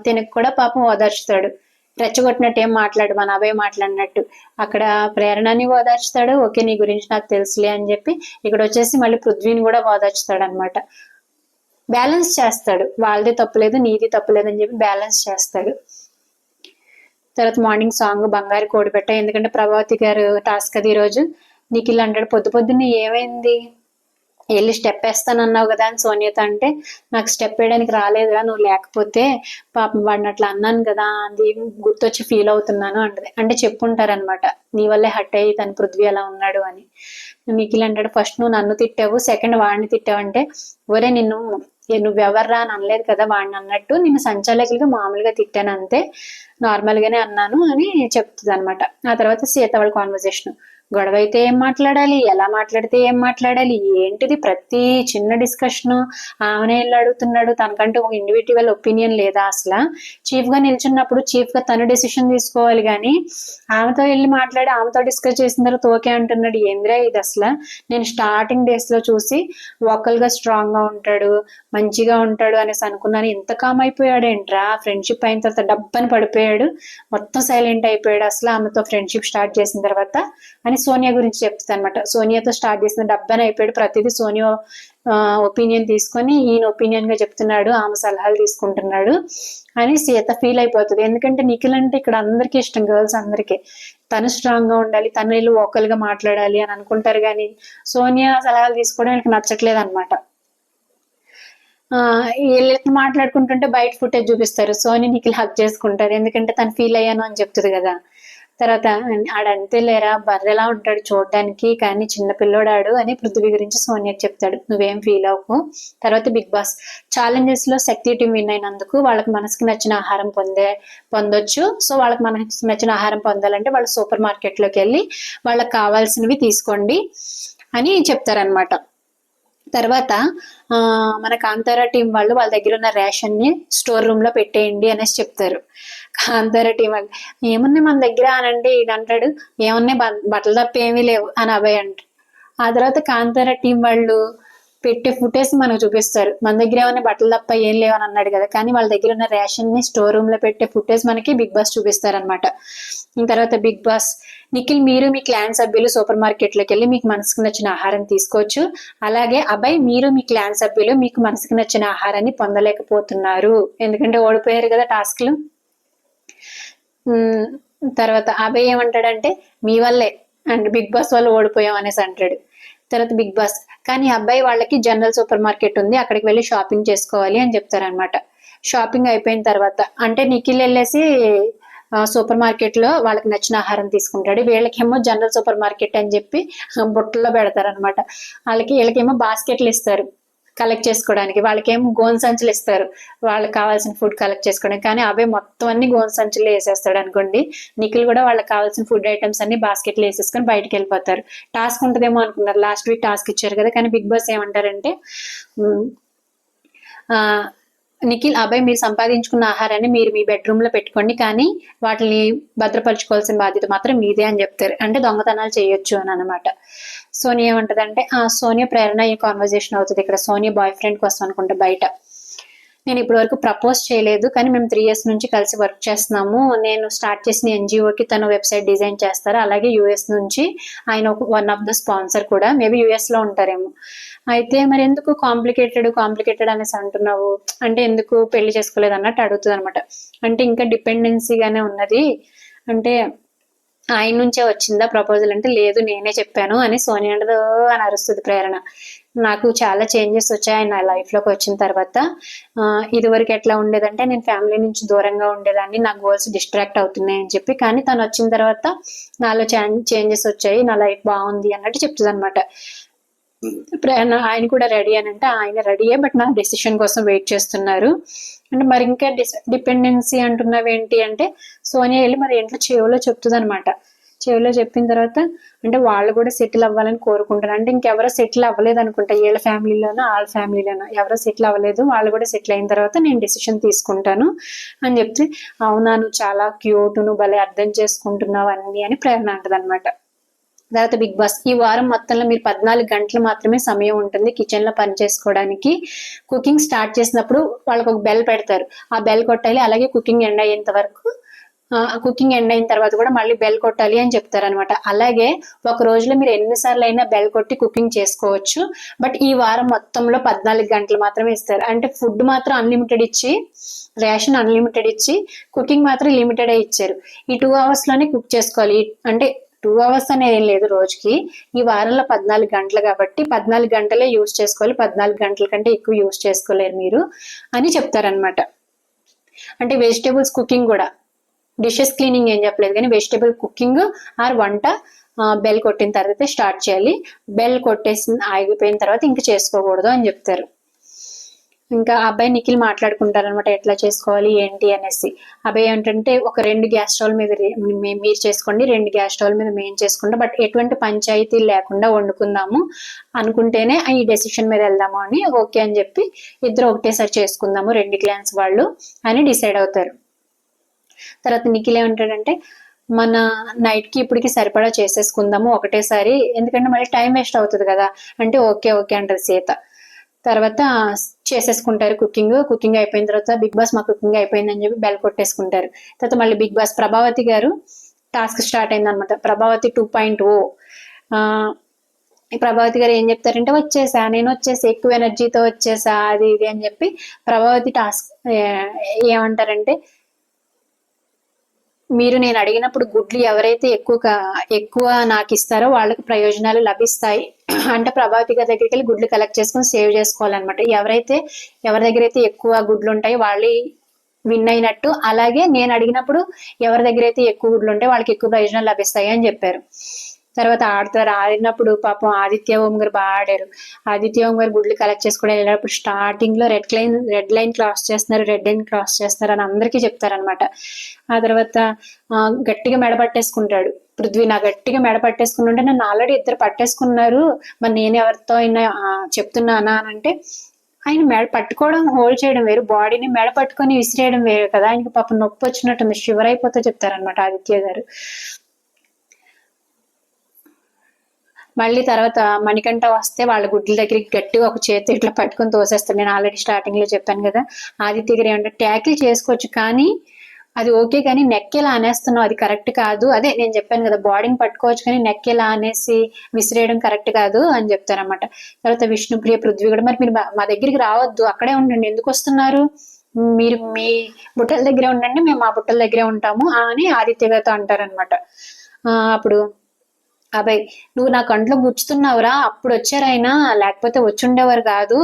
తినకు కూడా పాపం ఓదార్చుతాడు. రెచ్చగొట్టినట్టు ఏం మాట్లాడు, మన అభయ్ మాట్లాడినట్టు అక్కడ ప్రేరణని ఓదార్చుతాడు. ఓకే నీ గురించి నాకు తెలుసులే అని చెప్పి ఇక్కడ వచ్చేసి మళ్ళీ పృథ్వీని కూడా ఓదార్చుతాడు అనమాట. బ్యాలెన్స్ చేస్తాడు, వాళ్ళది తప్పులేదు నీది తప్పులేదు అని చెప్పి బ్యాలెన్స్ చేస్తాడు. తర్వాత మార్నింగ్ సాంగ్ బంగారు కోడి పెట్ట, ఎందుకంటే ప్రభావతి గారు టాస్క్ అది ఈరోజు. నిఖిల్ అంటాడు, పొద్దున్నే ఏమైంది, వెళ్ళి స్టెప్ వేస్తానన్నావు కదా అని సోనియాతో అంటే, నాకు స్టెప్ వేయడానికి రాలేదురా నువ్వు లేకపోతే, పాపం వాడిని అట్లా అన్నాను కదా అది గుర్తొచ్చి ఫీల్ అవుతున్నాను అంటది. అంటే చెప్పుంటారనమాట, నీ వల్లే హట్ అయ్యి తను పృథ్వీ అలా ఉన్నాడు అని. నిఖిల్ అంటాడు, ఫస్ట్ నువ్వు నన్ను తిట్టావు, సెకండ్ వాడిని తిట్టావు అంటే, ఒరే నిన్ను నువ్వెవర్రా అని అనలేదు కదా వాడిని అన్నట్టు, నిన్ను సంచాలకులుగా మామూలుగా తిట్టాను అంతే, నార్మల్ గానే అన్నాను అని చెప్తుంది అనమాట. ఆ తర్వాత సీత వాళ్ళ కాన్వర్జేషన్, గొడవ అయితే ఏం మాట్లాడాలి, ఎలా మాట్లాడితే ఏం మాట్లాడాలి, ఏంటిది ప్రతి చిన్న డిస్కషన్ ఆమెనే వెళ్ళి అడుగుతున్నాడు, తనకంటూ ఒక ఇండివిజువల్ ఒపీనియన్ లేదా అసలు? చీఫ్ గా నిల్చున్నప్పుడు చీఫ్ గా తను డెసిషన్ తీసుకోవాలి కానీ ఆమెతో వెళ్ళి మాట్లాడి ఆమెతో డిస్కస్ చేసిన తర్వాత ఓకే అంటున్నాడు. ఏంద్రా ఇది అసలు? నేను స్టార్టింగ్ డేస్ లో చూసి వోకల్ గా స్ట్రాంగ్ గా ఉంటాడు, మంచిగా ఉంటాడు అనేసి అనుకున్నాను, ఇంత కామ్ అయిపోయాడు ఏంట్రా, ఫ్రెండ్షిప్ అయిన తర్వాత డబ్బని పడిపోయాడు, మొత్తం సైలెంట్ అయిపోయాడు అసలు ఆమెతో ఫ్రెండ్షిప్ స్టార్ట్ చేసిన తర్వాత అని సోనియా గురించి చెప్తుంది అనమాట. సోనియాతో స్టార్ట్ చేసిన డబ్బని అయిపోయాడు, ప్రతిదీ సోనియా ఒపీనియన్ తీసుకొని ఈయన ఒపీనియన్ గా చెప్తున్నాడు, ఆమె సలహాలు తీసుకుంటున్నాడు అని సీత ఫీల్ అయిపోతుంది. ఎందుకంటే నిఖిల్ అంటే ఇక్కడ అందరికీ ఇష్టం, గర్ల్స్ అందరికీ, తను స్ట్రాంగ్ గా ఉండాలి, తను వీళ్ళు వోకల్ గా మాట్లాడాలి అని అనుకుంటారు కానీ సోనియా సలహాలు తీసుకోవడానికి నచ్చట్లేదు అనమాట. వీళ్ళకి మాట్లాడుకుంటుంటే బయట ఫుటేజ్ చూపిస్తారు, సోని నిఖిల్ హక్ చేసుకుంటారు, ఎందుకంటే తను ఫీల్ అయ్యాను అని చెప్తుంది కదా. తర్వాత ఆడంతే లేరా బర్రెలా ఉంటాడు చూడడానికి కానీ చిన్న పిల్లోడాడు అని పృథ్వీ గురించి సోనియాకి చెప్తాడు, నువ్వేం ఫీల్ అవ్వకు. తర్వాత బిగ్ బాస్ ఛాలెంజెస్ లో శక్తి టీం విన్ అయినందుకు వాళ్ళకి మనసుకి నచ్చిన ఆహారం పొందొచ్చు. సో వాళ్ళకి మనసుకి నచ్చిన ఆహారం పొందాలంటే వాళ్ళు సూపర్ మార్కెట్ లోకి వెళ్ళి వాళ్ళకి కావాల్సినవి తీసుకోండి అని చెప్తారనమాట. తర్వాత మన కాంతారా టీం వాళ్ళు వాళ్ళ దగ్గర ఉన్న రేషన్ ని స్టోర్ రూమ్ లో పెట్టేయండి అనేసి చెప్తారు. కాంతారా టీం వాళ్ళు ఏమున్నాయి మన దగ్గర అనంటే అంటాడు, ఏమున్నాయి బట్టలు తప్ప ఏమీ లేవు అని అభయ్ అంటారు. ఆ తర్వాత కాంతారా టీం వాళ్ళు పెట్టే ఫుటేజ్ మనకు చూపిస్తారు, మన దగ్గర ఏమైనా బట్టలు తప్ప ఏం లేవు అని అన్నాడు కదా, కానీ వాళ్ళ దగ్గర ఉన్న రేషన్ ని స్టోర్ రూమ్ లో పెట్టే ఫుటేజ్ మనకి బిగ్ బాస్ చూపిస్తారు అనమాట. తర్వాత బిగ్ బాస్, నిఖిల్ మీరు మీ క్లాన్ సభ్యులు సూపర్ మార్కెట్ లోకి వెళ్ళి మీకు మనసుకు నచ్చిన ఆహారం తీసుకోవచ్చు, అలాగే అభయ్ మీరు మీ క్లాన్ సభ్యులు మీకు మనసుకు నచ్చిన ఆహారాన్ని పొందలేకపోతున్నారు ఎందుకంటే ఓడిపోయారు కదా టాస్క్లు. తర్వాత అభయ్ ఏమంటాడంటే మీ వల్లే అండ్ బిగ్ బాస్ వాళ్ళు ఓడిపోయాం అనేసి అంటాడు. తర్వాత బిగ్ బాస్, కానీ అబ్బాయి వాళ్ళకి జనరల్ సూపర్ మార్కెట్ ఉంది అక్కడికి వెళ్ళి షాపింగ్ చేసుకోవాలి అని చెప్తారనమాట. షాపింగ్ అయిపోయిన తర్వాత అంటే నిఖిల్ వెళ్ళేసి సూపర్ మార్కెట్ లో వాళ్ళకి నచ్చిన ఆహారం తీసుకుంటాడు, వీళ్ళకేమో జనరల్ సూపర్ మార్కెట్ అని చెప్పి బుట్టల్లో పెడతారనమాట. వీళ్ళకేమో బాస్కెట్లు ఇస్తారు కలెక్ట్ చేసుకోవడానికి, వాళ్ళకేమో గోన్ సంచులు ఇస్తారు వాళ్ళకి కావాల్సిన ఫుడ్ కలెక్ట్ చేసుకోవడానికి, కానీ అవే మొత్తం అన్ని గోన్ సంచులు వేసేస్తాడు అనుకోండి. నిఖిల్ కూడా వాళ్ళకి కావాల్సిన ఫుడ్ ఐటమ్స్ అన్ని బాస్కెట్లు వేసేసుకొని బయటకు వెళ్ళిపోతారు. టాస్క్ ఉంటుందేమో అనుకున్నారు, లాస్ట్ వీక్ టాస్క్ ఇచ్చారు కదా, కానీ బిగ్ బాస్ ఏమంటారంటే నిఖిల్ అభయ్ మీరు సంపాదించుకున్న ఆహారాన్ని మీరు మీ బెడ్రూమ్ లో పెట్టుకోండి, కానీ వాటిని భద్రపరచుకోవాల్సిన బాధ్యత మాత్రం మీదే అని చెప్తారు, అంటే దొంగతనాలు చేయొచ్చు అని అనమాట. సోనియా ఏమంటదంటే సోనియా ప్రేరణ ఈ కాన్వర్జేషన్ అవుతుంది ఇక్కడ, సోనియా బాయ్ ఫ్రెండ్ కోసం అనుకుంటా బయట, నేను ఇప్పటి వరకు ప్రపోజ్ చేయలేదు కానీ మేము 3 years నుంచి కలిసి వర్క్ చేస్తున్నాము, నేను స్టార్ట్ చేసిన ఎన్జిఓకి తను వెబ్సైట్ డిజైన్ చేస్తారు, అలాగే యుఎస్ నుంచి ఆయన వన్ ఆఫ్ ద స్పాన్సర్ కూడా, మేబీ యుఎస్ లో ఉంటారేమో. అయితే మరి ఎందుకు కాంప్లికేటెడ్ అనేసి అంటున్నావు అంటే, ఎందుకు పెళ్లి చేసుకోలేదు అన్నట్టు అడుగుతుంది అనమాట. అంటే ఇంకా డిపెండెన్సీగానే ఉన్నది అంటే ఆయన నుంచే వచ్చిందా ప్రపోజల్ అంటే, లేదు నేనే చెప్పాను అని సోనియా అంటదో అని అరుస్తుంది ప్రేరణ. నాకు చాలా చేంజెస్ వచ్చాయి నా లైఫ్ లోకి వచ్చిన తర్వాత, ఇదివరకు ఎట్లా ఉండేదంటే నేను ఫ్యామిలీ నుంచి దూరంగా ఉండేదాన్ని, నా గోల్స్ డిస్ట్రాక్ట్ అవుతున్నాయి అని చెప్పి, కానీ తను వచ్చిన తర్వాత నాలో చేంజెస్ వచ్చాయి, నా లైఫ్ బాగుంది అన్నట్టు చెప్తుంది అనమాట. ఆయన కూడా రెడీ అని అంటే ఆయన రెడీయే, బట్ నా డెసిషన్ కోసం వెయిట్ చేస్తున్నారు అంటే. మరి ఇంకా డిపెండెన్సీ అంటున్నావు ఏంటి అంటే, సోనియా వెళ్ళి మరి ఇంట్లో చెవిలో చెప్తుంది అనమాట. చెవిలో చెప్పిన తర్వాత అంటే వాళ్ళు కూడా సెటిల్ అవ్వాలని కోరుకుంటారు, అంటే ఇంకెవరో సెటిల్ అవ్వలేదు అనుకుంటా, వీళ్ళ ఫ్యామిలీలోనో వాళ్ళ ఫ్యామిలీలోనో ఎవరో సెటిల్ అవ్వలేదు, వాళ్ళు కూడా సెటిల్ అయిన తర్వాత నేను డెసిషన్ తీసుకుంటాను అని చెప్తే, అవునా నువ్వు చాలా క్యూట్, నువ్వు భలే అర్థం చేసుకుంటున్నావు అన్ని అని ప్రేరణ అంటది అనమాట. తర్వాత బిగ్ బాస్, ఈ వారం మొత్తంలో మీరు 14 గంటలు మాత్రమే సమయం ఉంటుంది కిచెన్ లో పని చేసుకోవడానికి, కుకింగ్ స్టార్ట్ చేసినప్పుడు వాళ్ళకి ఒక బెల్ పెడతారు, ఆ బెల్ కొట్టాలి, అలాగే కుకింగ్ ఎండ్ అయ్యేంత వరకు కుకింగ్ ఎండ్ అయిన తర్వాత కూడా మళ్ళీ బెల్ కొట్టాలి అని చెప్తారు అనమాట. అలాగే ఒక రోజులో మీరు ఎన్నిసార్లు అయినా బెల్ కొట్టి కుకింగ్ చేసుకోవచ్చు, బట్ ఈ వారం మొత్తంలో 14 గంటలు మాత్రమే ఇస్తారు, అంటే ఫుడ్ మాత్రం అన్లిమిటెడ్ ఇచ్చి రేషన్ అన్లిమిటెడ్ ఇచ్చి కుకింగ్ మాత్రం లిమిటెడ్ ఇచ్చారు. ఈ 2 hours లోనే కుక్ చేసుకోవాలి, అంటే 2 hours అనేది ఏం లేదు రోజుకి, ఈ వారంలో 14 గంటలు కాబట్టి 14 గంటలే యూజ్ చేసుకోవాలి, 14 గంటల కంటే ఎక్కువ యూజ్ చేసుకోలేరు మీరు అని చెప్తారనమాట. అంటే వెజిటేబుల్స్ కుకింగ్ కూడా, డిషెస్ క్లీనింగ్ ఏం చెప్పలేదు కానీ వెజిటేబుల్ కుకింగ్ ఆర్ వంట బెల్ కొట్టిన తర్వాత స్టార్ట్ చేయాలి, బెల్ కొట్టేసి ఆగిపోయిన తర్వాత ఇంక చేసుకోకూడదు అని చెప్తారు. ఇంకా అబ్బాయి నిఖిల్ మాట్లాడుకుంటారనమాట ఎట్లా చేసుకోవాలి ఏంటి అనేసి. అబ్బాయి ఏంటంటే ఒక 2 గ్యాస్ స్టవ్ మీద మీరు చేసుకోండి, 2 గ్యాస్ స్టవ్ మీద మేము చేసుకుంటాం, బట్ ఎటువంటి పంచాయతీ లేకుండా వండుకుందాము అనుకుంటేనే ఈ డెసిషన్ మీద వెళ్దాము అని ఓకే అని చెప్పి ఇద్దరు ఒకటేసారి చేసుకుందాము 2 క్లాన్స్ వాళ్ళు అని డిసైడ్ అవుతారు. తర్వాత నిఖిల్ ఏమంటాడంటే మన నైట్ కి ఇప్పటికి సరిపడా చేసేసుకుందాము ఒకటేసారి, ఎందుకంటే మళ్ళీ టైం వేస్ట్ అవుతుంది కదా అంటే ఓకే ఓకే అంటారు సీత. తర్వాత చేసేసుకుంటారు కుకింగ్ అయిపోయిన తర్వాత బిగ్ బాస్ మా కుకింగ్ అయిపోయిందని చెప్పి బెల్ కొట్టేసుకుంటారు. తర్వాత మళ్ళీ బిగ్ బాస్ ప్రభావతి గారు టాస్క్ స్టార్ట్ అయింది అనమాట, ప్రభావతి 2.0. ప్రభావతి గారు ఏం చెప్తారంటే నేను వచ్చేసా ఎక్కువ ఎనర్జీతో వచ్చేసా అది ఇది అని చెప్పి ప్రభావతి టాస్క్ ఏమంటారంటే మీరు నేను అడిగినప్పుడు గుడ్లు ఎవరైతే ఎక్కువ నాకు ఇస్తారో వాళ్ళకి ప్రయోజనాలు లభిస్తాయి అంటే ప్రభావతి గారి దగ్గరికి వెళ్ళి గుడ్లు కలెక్ట్ చేసుకుని సేవ్ చేసుకోవాలన్నమాట. ఎవరి దగ్గర అయితే ఎక్కువ గుడ్లు ఉంటాయో వాళ్ళు విన్ అయినట్టు, అలాగే నేను అడిగినప్పుడు ఎవరి దగ్గర అయితే ఎక్కువ గుడ్లు ఉంటాయో వాళ్ళకి ఎక్కువ ప్రయోజనాలు లభిస్తాయి అని చెప్పారు. తర్వాత ఆడినప్పుడు పాపం ఆదిత్య ఓం గారు బాగా ఆడారు. ఆదిత్య ఓం గారు గుడ్లు కలెక్ట్ చేసుకోవడం వెళ్ళినప్పుడు స్టార్టింగ్ లో రెడ్ లైన్ క్రాస్ చేస్తున్నారు అని అందరికీ చెప్తారనమాట. ఆ తర్వాత గట్టిగా మెడపట్టేసుకుంటాడు పృథ్వీ, నా గట్టిగా మెడపట్టేసుకుంటుంటే నన్ను ఆల్రెడీ ఇద్దరు పట్టేసుకున్నారు, మరి నేను ఎవరితో అయినా చెప్తున్నానా అని అంటే ఆయన మెడ పట్టుకోవడం హోల్డ్ చేయడం వేరు, బాడీని మెడ పట్టుకొని విసిరేయడం వేరు కదా, ఆయనకి పాపం నొప్పి వచ్చినట్టుంది, షివర్ అయిపోతే చెప్తారనమాట ఆదిత్య గారు. మళ్ళీ తర్వాత మణికంఠ వస్తే వాళ్ళ గుడ్ల దగ్గరికి గట్టిగా ఒక చేతి ఇట్లా పట్టుకొని తోసేస్తాడు. నేను ఆల్రెడీ స్టార్టింగ్ లో చెప్పాను కదా, ఆదిత్య గారు ఏమంటే ట్యాకిల్ చేసుకోవచ్చు కానీ అది ఓకే, కానీ నెక్ ఎలా అనేస్తున్నావు అది కరెక్ట్ కాదు, అదే నేను చెప్పాను కదా బాడీని పట్టుకోవచ్చు కానీ నెక్ ఎలా అనేసి విసిరేయడం కరెక్ట్ కాదు అని చెప్తారనమాట. తర్వాత విష్ణుప్రియ పృథ్వీ కూడా మరి మీరు మా దగ్గరికి రావద్దు అక్కడే ఉండండి, ఎందుకు వస్తున్నారు, మీరు మీ బుట్టల దగ్గరే ఉండండి మేము మా బుట్టల దగ్గరే ఉంటాము అని ఆదిత్య గారితో అంటారనమాట. అప్పుడు అబ్బాయి నువ్వు నా కంట్లో గుచ్చుతున్నావురా, అప్పుడు వచ్చారైనా లేకపోతే వచ్చుండేవారు కాదు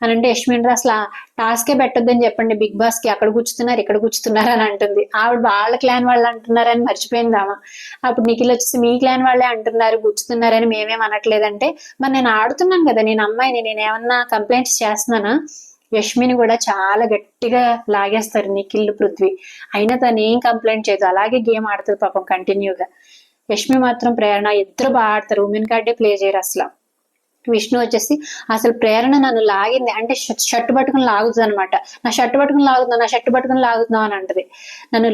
అని అంటే యశ్మిన్ అసలు టాస్కే పెట్టొద్దని చెప్పండి బిగ్ బాస్ కి, అక్కడ గుచ్చుతున్నారు ఇక్కడ గుచ్చుతున్నారు అని అంటుంది. ఆవిడ వాళ్ళ క్లాన్ వాళ్ళు అంటున్నారని మర్చిపోయిందామా. అప్పుడు నిఖిల్ వచ్చేసి మీ క్లాన్ వాళ్ళే అంటున్నారు గుచ్చుతున్నారని మేమేం అనట్లేదంటే మరి నేను ఆడుతున్నాను కదా, నేను అమ్మాయిని, నేను ఏమన్నా కంప్లైంట్స్ చేస్తున్నానా. యష్మిని కూడా చాలా గట్టిగా లాగేస్తారు నిఖిల్ పృథ్వీ, అయినా తను ఏం కంప్లైంట్ చేయదు, అలాగే గేమ్ ఆడుతుంది పాపం కంటిన్యూగా. యష్మి మాత్రం ప్రేరణ ఇద్దరు బాగా ఆడతారు, ఉమెన్ కార్డే ప్లే చేయరు అసలు. విష్ణు వచ్చేసి అసలు ప్రేరణ నన్ను లాగింది అంటే షర్ట్ పట్టుకుని లాగుతుంది అనమాట, నా షర్ట్ పట్టుకుని లాగుతున్నావు అని అంటది. నన్ను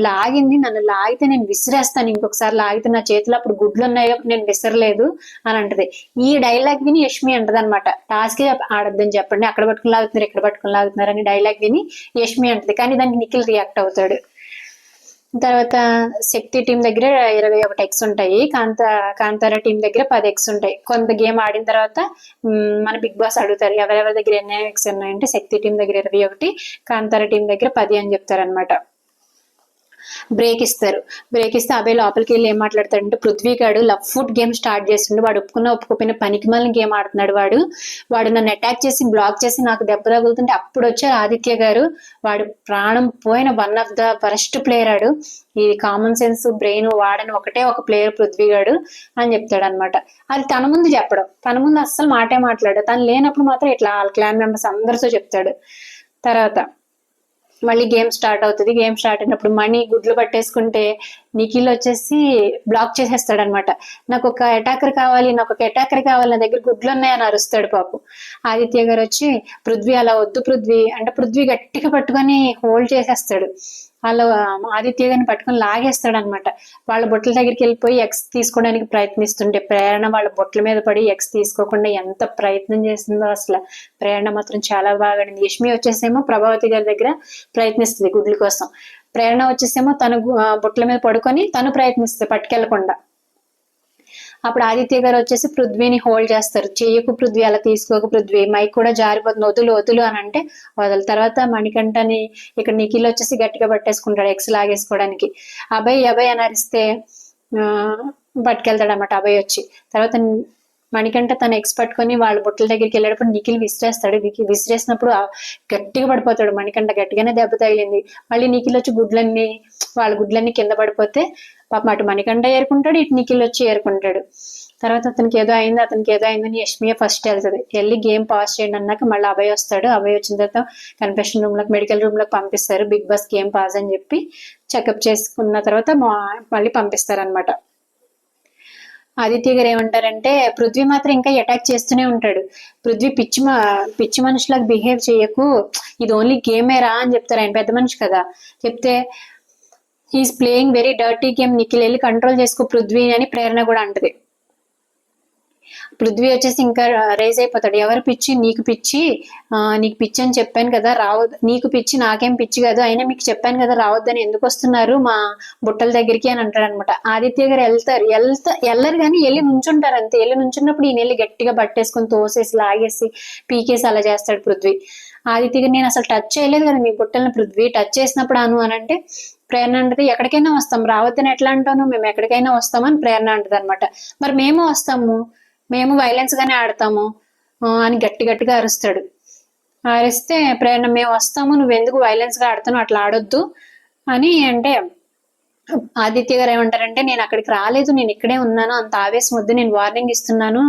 లాగితే నేను విసిరేస్తాను, ఇంకొకసారి లాగితే నా చేతిలో అప్పుడు గుడ్లు ఉన్నాయో నేను విసరలేదు అని అంటది. ఈ డైలాగ్ విని యష్మి అంటది అనమాట టాస్కే ఆడద్దని చెప్పండి, అక్కడ పట్టుకుని లాగుతున్నారు ఇక్కడ పట్టుకుని లాగుతున్నారు అని డైలాగ్ విని యష్మి అంటది, కానీ దానికి నిఖిల్ రియాక్ట్ అవుతాడు. తర్వాత శక్తి టీం దగ్గర 21 ఎగ్స్ ఉంటాయి, కాంతార టీం దగ్గర 10 ఎగ్స్ ఉంటాయి. కొంత గేమ్ ఆడిన తర్వాత మన బిగ్ బాస్ అడుగుతారు ఎవరెవరి దగ్గర ఎన్ని ఎగ్స్ ఉన్నాయంటే శక్తి టీం దగ్గర 21, కాంతార టీం దగ్గర 10 అని చెప్తారనమాట. బ్రేక్ ఇస్తారు. బ్రేక్ ఇస్తే అబ్బాయి లోపలికి వెళ్ళి ఏం మాట్లాడతాడంటే పృథ్వీ గాడు లవ్ ఫుడ్ గేమ్ స్టార్ట్ చేస్తుండే, వాడు ఒప్పుకోపోయిన పనికి మళ్ళీ గేమ్ ఆడుతున్నాడు, వాడు నన్ను అటాక్ చేసి బ్లాక్ చేసి నాకు దెబ్బ తగులుతుంటే అప్పుడు వచ్చారు ఆదిత్య గారు, వాడు ప్రాణం పోయిన one of the worst player ఆడు, ఈ కామన్ సెన్స్ బ్రెయిన్ వాడని ఒకటే ఒక ప్లేయర్ పృథ్వీ గాడు అని చెప్తాడు అనమాట. అది తన ముందు చెప్పడం, తన ముందు అస్సలు మాటే మాట్లాడు, తను లేనప్పుడు మాత్రం ఇట్లా వాళ్ళ క్లాన్ మెంబర్స్ అందరితో చెప్తాడు. తర్వాత మళ్ళీ గేమ్ స్టార్ట్ అవుతుంది. గేమ్ స్టార్ట్ అయినప్పుడు మణి గుడ్లు పట్టేసుకుంటే నిఖిల్ వచ్చేసి బ్లాక్ చేసేస్తాడు అనమాట. నాకు ఒక అటాకర్ కావాలి నా దగ్గర గుడ్లు ఉన్నాయని అరుస్తాడు పాపం. ఆదిత్య గారు వచ్చి పృథ్వీ అలా వద్దు పృథ్వీ అంటే పృథ్వీ గట్టిగా పట్టుకొని హోల్డ్ చేసేస్తాడు, వాళ్ళు ఆదిత్య గారిని పట్టుకొని లాగేస్తాడు అనమాట. వాళ్ళ బొట్టల దగ్గరికి వెళ్ళిపోయి ఎగ్స్ తీసుకోవడానికి ప్రయత్నిస్తుంటే ప్రేరణ వాళ్ళ బొట్టల మీద పడి ఎగ్స్ తీసుకోకుండా ఎంత ప్రయత్నం చేసిందో అసలు. ప్రేరణ మాత్రం చాలా బాగా ఆడింది. యష్మి వచ్చేసేమో ప్రభావతి గారి దగ్గర ప్రయత్నిస్తుంది గుడ్ల కోసం, ప్రేరణ వచ్చేసేమో తను బొట్టల మీద పడుకొని తను ప్రయత్నిస్తుంది పట్టుకెళ్లకుండా. అప్పుడు ఆదిత్య గారు వచ్చేసి పృథ్వీని హోల్డ్ చేస్తారు, చెయ్యకు పృథ్వీ అలా తీసుకోక పృథ్వీ, మైక్ కూడా జారిపోతుంది వదులు అని అంటే వదలు. తర్వాత మణికంఠని ఇక్కడ నిఖిల్ వచ్చేసి గట్టిగా పట్టేసుకుంటాడు ఎక్స్ లాగేసుకోవడానికి. అభయ్ అని అరిస్తే పట్టుకెళ్తాడు అనమాట అభయ్ వచ్చి. తర్వాత మణికంఠ తన ఎక్స్ పట్టుకొని వాళ్ళ బుట్టల దగ్గరికి వెళ్ళేటప్పుడు నిఖిల్ విసిరేస్తాడు. విసిరేసినప్పుడు గట్టిగా పడిపోతాడు. మణికంఠ గట్టిగానే దెబ్బ తగిలింది. మళ్ళీ నిఖిల్ వచ్చి వాళ్ళ గుడ్లన్నీ కింద పడిపోతే పాపం అటు మణికంఠ ఏరుకుంటాడు, ఇటు నిఖిల్ వచ్చి ఏరుకుంటాడు. తర్వాత అతనికి ఏదో అయిందని యష్మియే ఫస్ట్ వెళ్తుంది. వెళ్ళి గేమ్ పాస్ చేయండి అన్నాక మళ్ళీ అభయ్ వస్తాడు. అభయ్ వచ్చిన తర్వాత కన్ఫెషన్ రూమ్ లోకి, మెడికల్ రూమ్ లోకి పంపిస్తారు. బిగ్ బాస్ గేమ్ పాస్ అని చెప్పి చెకప్ చేసుకున్న తర్వాత మళ్ళీ పంపిస్తారు అనమాట. ఆదిత్య గారు ఏమంటారంటే పృథ్వీ మాత్రం ఇంకా అటాక్ చేస్తూనే ఉంటాడు. పృథ్వీ పిచ్చి మనుషులకు బిహేవ్ చేయకు, ఇది ఓన్లీ గేమేరా అని చెప్తారు. ఆయన పెద్ద మనిషి కదా. చెప్తే he's playing very dirty game, Nikhil వెళ్ళి కంట్రోల్ చేసుకో పృథ్వీ అని ప్రేరణ కూడా అంటది. పృథ్వీ వచ్చేసి ఇంకా రేజ్ అయిపోతాడు. ఎవరు పిచ్చి? నీకు పిచ్చి అని చెప్పాను కదా, రావద్దు. నీకు పిచ్చి, నాకేం పిచ్చి కాదు, అయినా మీకు చెప్పాను కదా రావద్దని, ఎందుకు వస్తున్నారు మా బుట్టల దగ్గరికి అని అంటాడు అనమాట. ఆదిత్య గారు వెళ్ళరు కానీ వెళ్ళి నుంచుంటారు అంతే. వెళ్ళి నుంచున్నప్పుడు ఈయన వెళ్ళి గట్టిగా పట్టేసుకొని తోసేసి లాగేసి పీకేసి అలా చేస్తాడు పృథ్వీ. ఆదిత్య గారు నేను అసలు టచ్ చేయలేదు కదా మీ బుట్టలను, పృథ్వీ టచ్ చేసినప్పుడు అని అంటే ప్రేరణ అంటది ఎక్కడికైనా వస్తాం, రావద్దని ఎట్లా అంటాను, మేము ఎక్కడికైనా వస్తామని ప్రేరణ అంటది అనమాట. మరి మేము వస్తాము, మేము వైలెన్స్ గానే ఆడతాము అని గట్టిగా అరుస్తాడు. అరిస్తే ప్రేరణ మేము వస్తాము, నువ్వెందుకు వైలెన్స్ గా ఆడుతాను, అట్లా ఆడొద్దు అని అంటే ఆదిత్య గారు ఏమంటారంటే నేను అక్కడికి రాలేదు, నేను ఇక్కడే ఉన్నాను, అంత ఆవేశం వద్దు, నేను వార్నింగ్ ఇస్తున్నాను,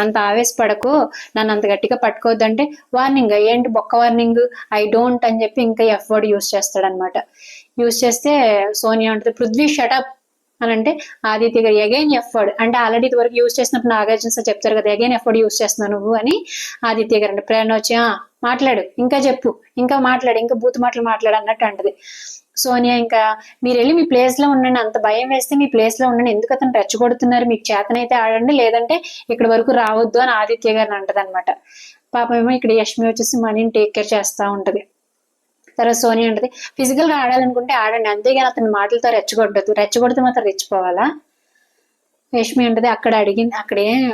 అంత ఆవేశపడకు, నన్ను అంత గట్టిగా పట్టుకోవద్దంటే వార్నింగ్ ఏంటి బొక్క వార్నింగ్, ఐ డోంట్ అని చెప్పి ఇంకా ఎఫ్ వర్డ్ యూజ్ చేస్తాడనమాట. యూజ్ చేస్తే సోనియా ఉంటుంది పృథ్వీ షటప్ అని అంటే ఆదిత్య గారు అగైన్ ఎఫ్ వర్డ్ అంటే ఆల్రెడీ ఇది వరకు యూజ్ చేసినప్పుడు నాగార్జున సార్ చెప్తారు కదా అగైన్ ఎఫ్ వర్డ్ యూజ్ చేస్తున్నావు నువ్వు అని ఆదిత్య గారు అంటే ప్రేరణ వచ్చి మాట్లాడు, ఇంకా చెప్పు, ఇంకా మాట్లాడు, ఇంకా బూత్ మాటలు మాట్లాడు అన్నట్టు అంటది. సోనియా ఇంకా మీరు వెళ్ళి మీ ప్లేస్ లో ఉండండి, అంత భయం వేస్తే మీ ప్లేస్ లో ఉండండి, ఎందుకు అతను రెచ్చగొడుతున్నారు, మీకు చేతనైతే ఆడండి, లేదంటే ఇక్కడ వరకు రావద్దు అని ఆదిత్య గారిని అంటది అనమాట. పాపం ఏమో ఇక్కడ యష్మి వచ్చేసి మనీని టేక్ కేర్ చేస్తా ఉంటది. తర్వాత సోనియా అంటది ఫిజికల్ గా ఆడాలనుకుంటే ఆడండి, అంతేగాని అతని మాటలతో రెచ్చగొడితే మాత్రం రెచ్చిపోవాలా. యష్మి అంటది అక్కడే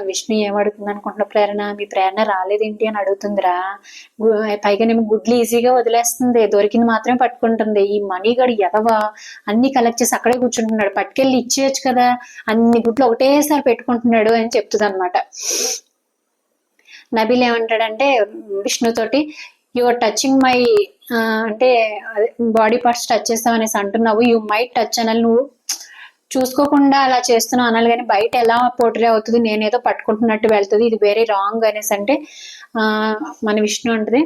విష్ణు ఏమడుగుతుంది అనుకుంటున్నా ప్రేరణ, మీ ప్రేరణ రాలేదేంటి అని అడుగుతుందిరా, పైగానేమో గుడ్లు ఈజీగా వదిలేస్తుంది, దొరికింది మాత్రమే పట్టుకుంటుంది, ఈ మనీగాడు ఎదవా అన్ని కలెక్ట్ చేసి అక్కడే కూర్చుంటున్నాడు, పట్టుకెళ్ళి ఇచ్చేయచ్చు కదా, అన్ని గుడ్లు ఒకటేసారి పెట్టుకుంటున్నాడు అని చెప్తుంది అనమాట. నబీల్ ఏమంటాడంటే విష్ణుతోటి యువర్ టచింగ్ మై అంటే బాడీ పార్ట్స్ టచ్ చేస్తావు అనేసి అంటున్నావు, యూ మైట్ టచ్ అనాలి, నువ్వు చూసుకోకుండా అలా చేస్తున్నావు అనాలి, కానీ బయట ఎలా పోర్ట్రే అవుతుంది, నేనేదో పట్టుకుంటున్నట్టు వెళ్తుంది, ఇది వెరీ రాంగ్ అనేసి అంటే మన విష్ణు అంటది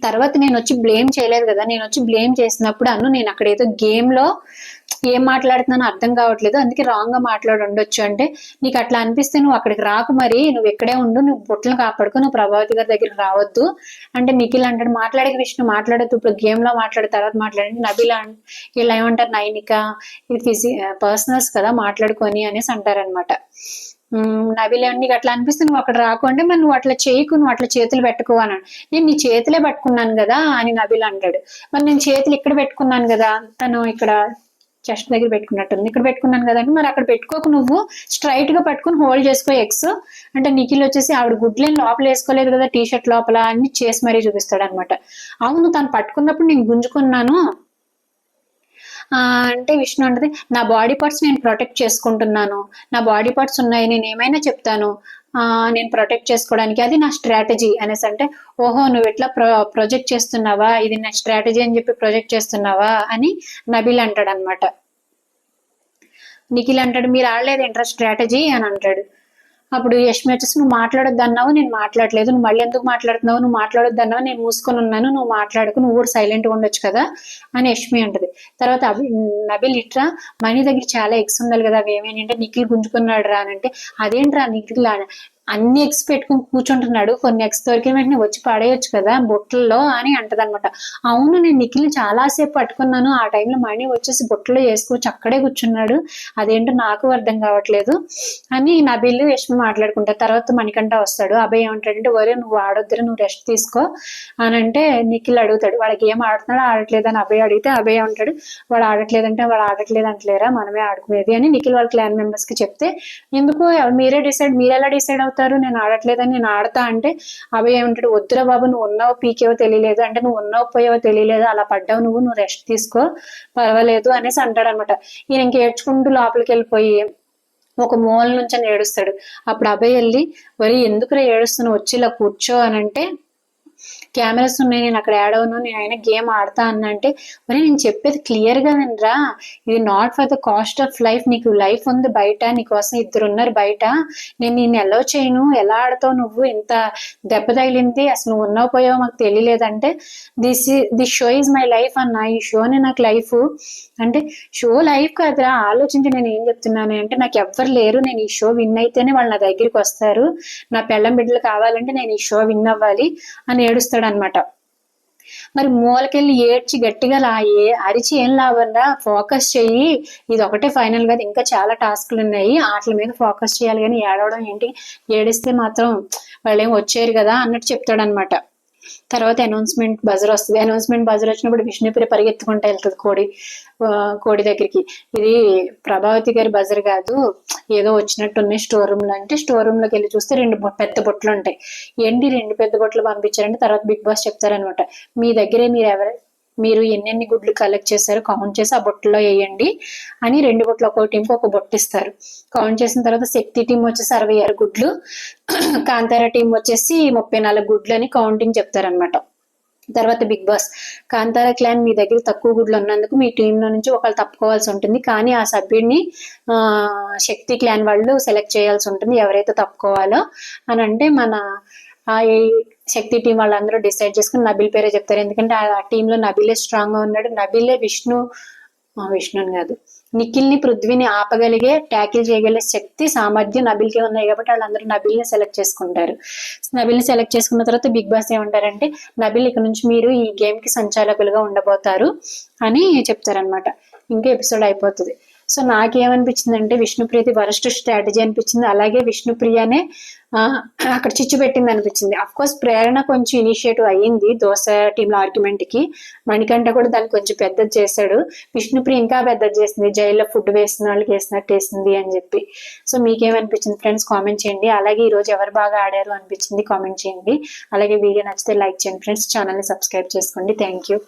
తర్వాత నేను వచ్చి బ్లేమ్ చేయలేదు కదా, నేను వచ్చి బ్లేమ్ చేసినప్పుడు నేను అక్కడ ఏదో గేమ్ లో ఏం మాట్లాడుతున్నానో అర్థం కావట్లేదు, అందుకే రాంగ్ గా మాట్లాడి ఉండొచ్చు అంటే నీకు అట్లా అనిపిస్తే నువ్వు అక్కడికి రాకు, మరి నువ్వు ఇక్కడే ఉండు, నువ్వు బుట్టలు కాపాడుకో, నువ్వు ప్రభావతి గారి దగ్గరికి రావద్దు అంటే నిఖిల్ అంటాడు మాట్లాడే విష్ణు మాట్లాడద్దు, ఇప్పుడు గేమ్ లో మాట్లాడే తర్వాత మాట్లాడండి. నబీలా ఇలా ఏమంటారు నైనిక ఇది పర్సనల్స్ కదా మాట్లాడుకొని అనేసి అంటారనమాట. నబీల్ నీకు అట్లా అనిపిస్తే నువ్వు అక్కడ రాకుంటే మరి నువ్వు అట్లా చేయకు, నువ్వు అట్లా చేతులు పెట్టుకో అన్నాడు. నేను నీ చేతులే పట్టుకున్నాను కదా అని నబీల్ అంటాడు. మరి నేను చేతులు ఇక్కడ పెట్టుకున్నాను కదా, తను ఇక్కడ చెస్ట్ దగ్గర పెట్టుకున్నట్టుంది, ఇక్కడ పెట్టుకున్నాను కదా అంటే మరి అక్కడ పెట్టుకోకు, నువ్వు స్ట్రైట్ గా పట్టుకుని హోల్డ్ చేసుకో ఎక్స్ అంటే నిఖిల్ వచ్చేసి ఆవిడ గుడ్లేని లోపల వేసుకోలేదు కదా టీ షర్ట్ లోపల అని చేసి మరీ చూపిస్తాడు అనమాట. అవును తను పట్టుకున్నప్పుడు నేను గుంజుకున్నాను అంటే విష్ణు అంటది నా బాడీ పార్ట్స్ నేను ప్రొటెక్ట్ చేసుకుంటున్నాను, నా బాడీ పార్ట్స్ ఉన్నాయి, నేను ఏమైనా చెప్తాను నేను ప్రొటెక్ట్ చేసుకోవడానికి, అది నా స్ట్రాటజీ అనేసి అంటే ఓహో నువ్వు ఎట్లా ప్రొజెక్ట్ చేస్తున్నావా, ఇది నా స్ట్రాటజీ అని చెప్పి ప్రొజెక్ట్ చేస్తున్నావా అని నబీల్ అంటాడు అనమాట. నిఖిల్ అంటాడు మీరు ఆడలేదు ఏంట్రా స్ట్రాటజీ అని అంటాడు. అప్పుడు యష్మి వచ్చేసి నువ్వు మాట్లాడొద్దు అన్నావు, నేను మాట్లాడలేదు, నువ్వు మళ్ళీ ఎందుకు మాట్లాడుతున్నావు, నువ్వు మాట్లాడొద్దు అన్నావు, నేను మూసుకొని ఉన్నాను, నువ్వు మాట్లాడుకు, నువ్వు కూడా సైలెంట్ గా ఉండొచ్చు కదా అని యష్మి అంటది. తర్వాత నబీల్ ఇట్రా మనీ దగ్గర చాలా ఎక్స్ ఉండాలి కదా, అవి ఏమేమి అంటే నిఖిల్ గుంజుకున్నాడు రా అని అంటే అదేంట్రా నిఖిల్ అన్ని ఎగ్స్ పెట్టుకుని కూర్చుంటున్నాడు, కొన్ని ఎగ్స్ దొరికిన వెంటనే వచ్చి పడేయొచ్చు కదా బొట్టల్లో అని అంటదనమాట. అవును నేను నిఖిల్ని చాలాసేపు పట్టుకున్నాను, ఆ టైంలో మణి వచ్చేసి బొట్టలో వేసుకోవచ్చు అక్కడే కూర్చున్నాడు, అదేంటో నాకు అర్థం కావట్లేదు అని నబీల్ యష్మి మాట్లాడుకుంటారు. తర్వాత మణికంఠ వస్తాడు. అభయ్ ఏమంటాడంటే ఒరే నువ్వు ఆడొద్దురా, నువ్వు రెస్ట్ తీసుకో అని అంటే నిఖిల్ అడుగుతాడు వాడికి ఏం ఆడుతున్నాడో ఆడట్లేదు అని అభయ్ అడిగితే అభయ్ అంటాడు వాడు ఆడట్లేదంటే వాడు ఆడట్లేదు అంటలేరా మనమే ఆడుకునేది అని నిఖిల్ వాళ్ళ క్లాన్ మెంబర్స్ కి చెప్తే ఎందుకు మీరు ఎలా డిసైడ్ అవుతారు, నేను ఆడట్లేదని నేను ఆడతా అంటే అభయ్ ఏమంటాడు వద్దురా బాబు నువ్వు ఉన్నావో పీకేవో తెలియలేదు అంటే నువ్వు ఉన్నావో పోయావో తెలియలేదు, అలా పడ్డావు నువ్వు రెస్ట్ తీసుకో పర్వాలేదు అనేసి అంటాడు అనమాట. ఈయన ఇంక ఏడ్చుకుంటూ లోపలికి వెళ్ళిపోయి ఒక మూల నుంచి అని ఏడుస్తాడు. అప్పుడు అభయ్ వెళ్ళి మరి ఎందుకురా ఏడుస్తున్నావు, వచ్చి ఇలా కూర్చో అని అంటే, కెమెరాస్ ఉన్నాయి, నేను అక్కడ ఆడవను, నేను అయినా గేమ్ ఆడతా అన్న అంటే, మరి నేను చెప్పేది క్లియర్ గా వినరా, ఇది not for the cost of life, నీకు లైఫ్ ఉంది బయట, నీకోసం ఇద్దరు ఉన్నారు బయట, నేను నిన్ను ఎలా చేయను, ఎలా ఆడతావు నువ్వు, ఇంత దెబ్బ తగిలింది, అసలు నువ్వు ఉన్నావు పోయావు మాకు తెలియలేదంటే, this show is my life అన్న, ఈ షోనే నాకు లైఫ్ అంటే, షో లైఫ్ కాదురా, ఆలోచించి నేను ఏం చెప్తున్నాను అంటే, నాకు ఎవ్వరు లేరు, నేను ఈ షో విన్ అయితేనే వాళ్ళు నా దగ్గరికి వస్తారు, నా పెళ్ళం బిడ్డలు కావాలంటే నేను ఈ షో విన్ అవ్వాలి అని ఏడుస్తాడు అనమాట. మరి మూలకెళ్ళి ఏడ్చి గట్టిగా అరిచి ఏం లాభంరా, ఫోకస్ చెయ్యి, ఇది ఒకటే ఫైనల్ గా, ఇంకా చాలా టాస్క్లు ఉన్నాయి, వాటి మీద ఫోకస్ చేయాలి, కానీ ఏడవడం ఏంటి, ఏడిస్తే మాత్రం వాళ్ళు ఏం వచ్చారు కదా అన్నట్టు చెప్తాడు అనమాట. తర్వాత అనౌన్స్మెంట్ బజర్ వస్తుంది. అనౌన్స్మెంట్ బజర్ వచ్చినప్పుడు విష్ణుప్రియ పరిగెత్తుకుంటా వెళ్తుంది కోడి దగ్గరికి. ఇది ప్రభావతి గారి బజర్ కాదు, ఏదో వచ్చినట్టు ఉన్నాయి స్టోర్ రూమ్ లో అంటే, స్టోర్ రూమ్ లోకి వెళ్ళి చూస్తే 2 పెద్ద బొట్లు ఉంటాయి. ఏంటి 2 పెద్ద బొట్లు పంపించారంటే, తర్వాత బిగ్ బాస్ చెప్తారనమాట, మీ దగ్గరే మీరు ఎన్నెన్ని గుడ్లు కలెక్ట్ చేశారో కౌంట్ చేసి ఆ బొట్టులో వేయండి అని, 2 బొట్లు ఒక్కో టీంకి ఒక బొట్టు ఇస్తారు. కౌంట్ చేసిన తర్వాత శక్తి టీం వచ్చేసి 66 గుడ్లు, కాంతార టీం వచ్చేసి 34 గుడ్లు అని కౌంటింగ్ చెప్తారనమాట. తర్వాత బిగ్ బాస్, కాంతార క్లాన్ మీ దగ్గర తక్కువ గుడ్లు ఉన్నందుకు మీ టీంలో నుంచి ఒకళ్ళు తప్పుకోవాల్సి ఉంటుంది, కానీ ఆ సభ్యుడిని శక్తి క్లాన్ వాళ్ళు సెలెక్ట్ చేయాల్సి ఉంటుంది ఎవరైతే తప్పుకోవాలో అని అంటే, మన ఆ శక్తి టీం వాళ్ళందరూ డిసైడ్ చేసుకుని నబిల్ పేరే చెప్తారు. ఎందుకంటే ఆ టీంలో నబిలే స్ట్రాంగ్ గా ఉన్నాడు, నబిలే విష్ణుని కాదు నిఖిల్ ని పృథ్వీని ఆపగలిగే, ట్యాకిల్ చేయగలిగే శక్తి సామర్థ్యం నబిల్కే ఉన్నాయి, కాబట్టి వాళ్ళందరూ నబిల్ ని సెలెక్ట్ చేసుకుంటారు. నబిల్ ని సెలెక్ట్ చేసుకున్న తర్వాత బిగ్ బాస్ ఏమంటారంటే, నబిల్ ఇక నుంచి మీరు ఈ గేమ్ కి సంచాలకులుగా ఉండబోతారు అని చెప్తారనమాట. ఇంకా ఎపిసోడ్ అయిపోతుంది. సో నాకేమనిపించిందంటే, విష్ణుప్రియది వరస్ట్ స్ట్రాటజీ అనిపించింది. అలాగే విష్ణుప్రియనే అక్కడ చిచ్చు పెట్టింది అనిపించింది. అఫ్ కోర్స్ ప్రేరణ కొంచెం ఇనిషియేటివ్ అయ్యింది దోశ టీంలో ఆర్గ్యుమెంట్ కి, మణికంఠ కూడా దాన్ని కొంచెం పెద్దది చేశాడు, విష్ణుప్రియ ఇంకా పెద్దది చేసింది, జైల్లో ఫుడ్ వేసిన వాళ్ళకి వేసినట్టు వేసింది అని చెప్పి. సో మీకేమనిపించింది ఫ్రెండ్స్ కామెంట్ చేయండి. అలాగే ఈ రోజు ఎవరు బాగా ఆడారు అనిపించింది కామెంట్ చేయండి. అలాగే వీడియో నచ్చితే లైక్ చేయండి ఫ్రెండ్స్, ఛానల్ ని సబ్స్క్రైబ్ చేసుకోండి. Thank you.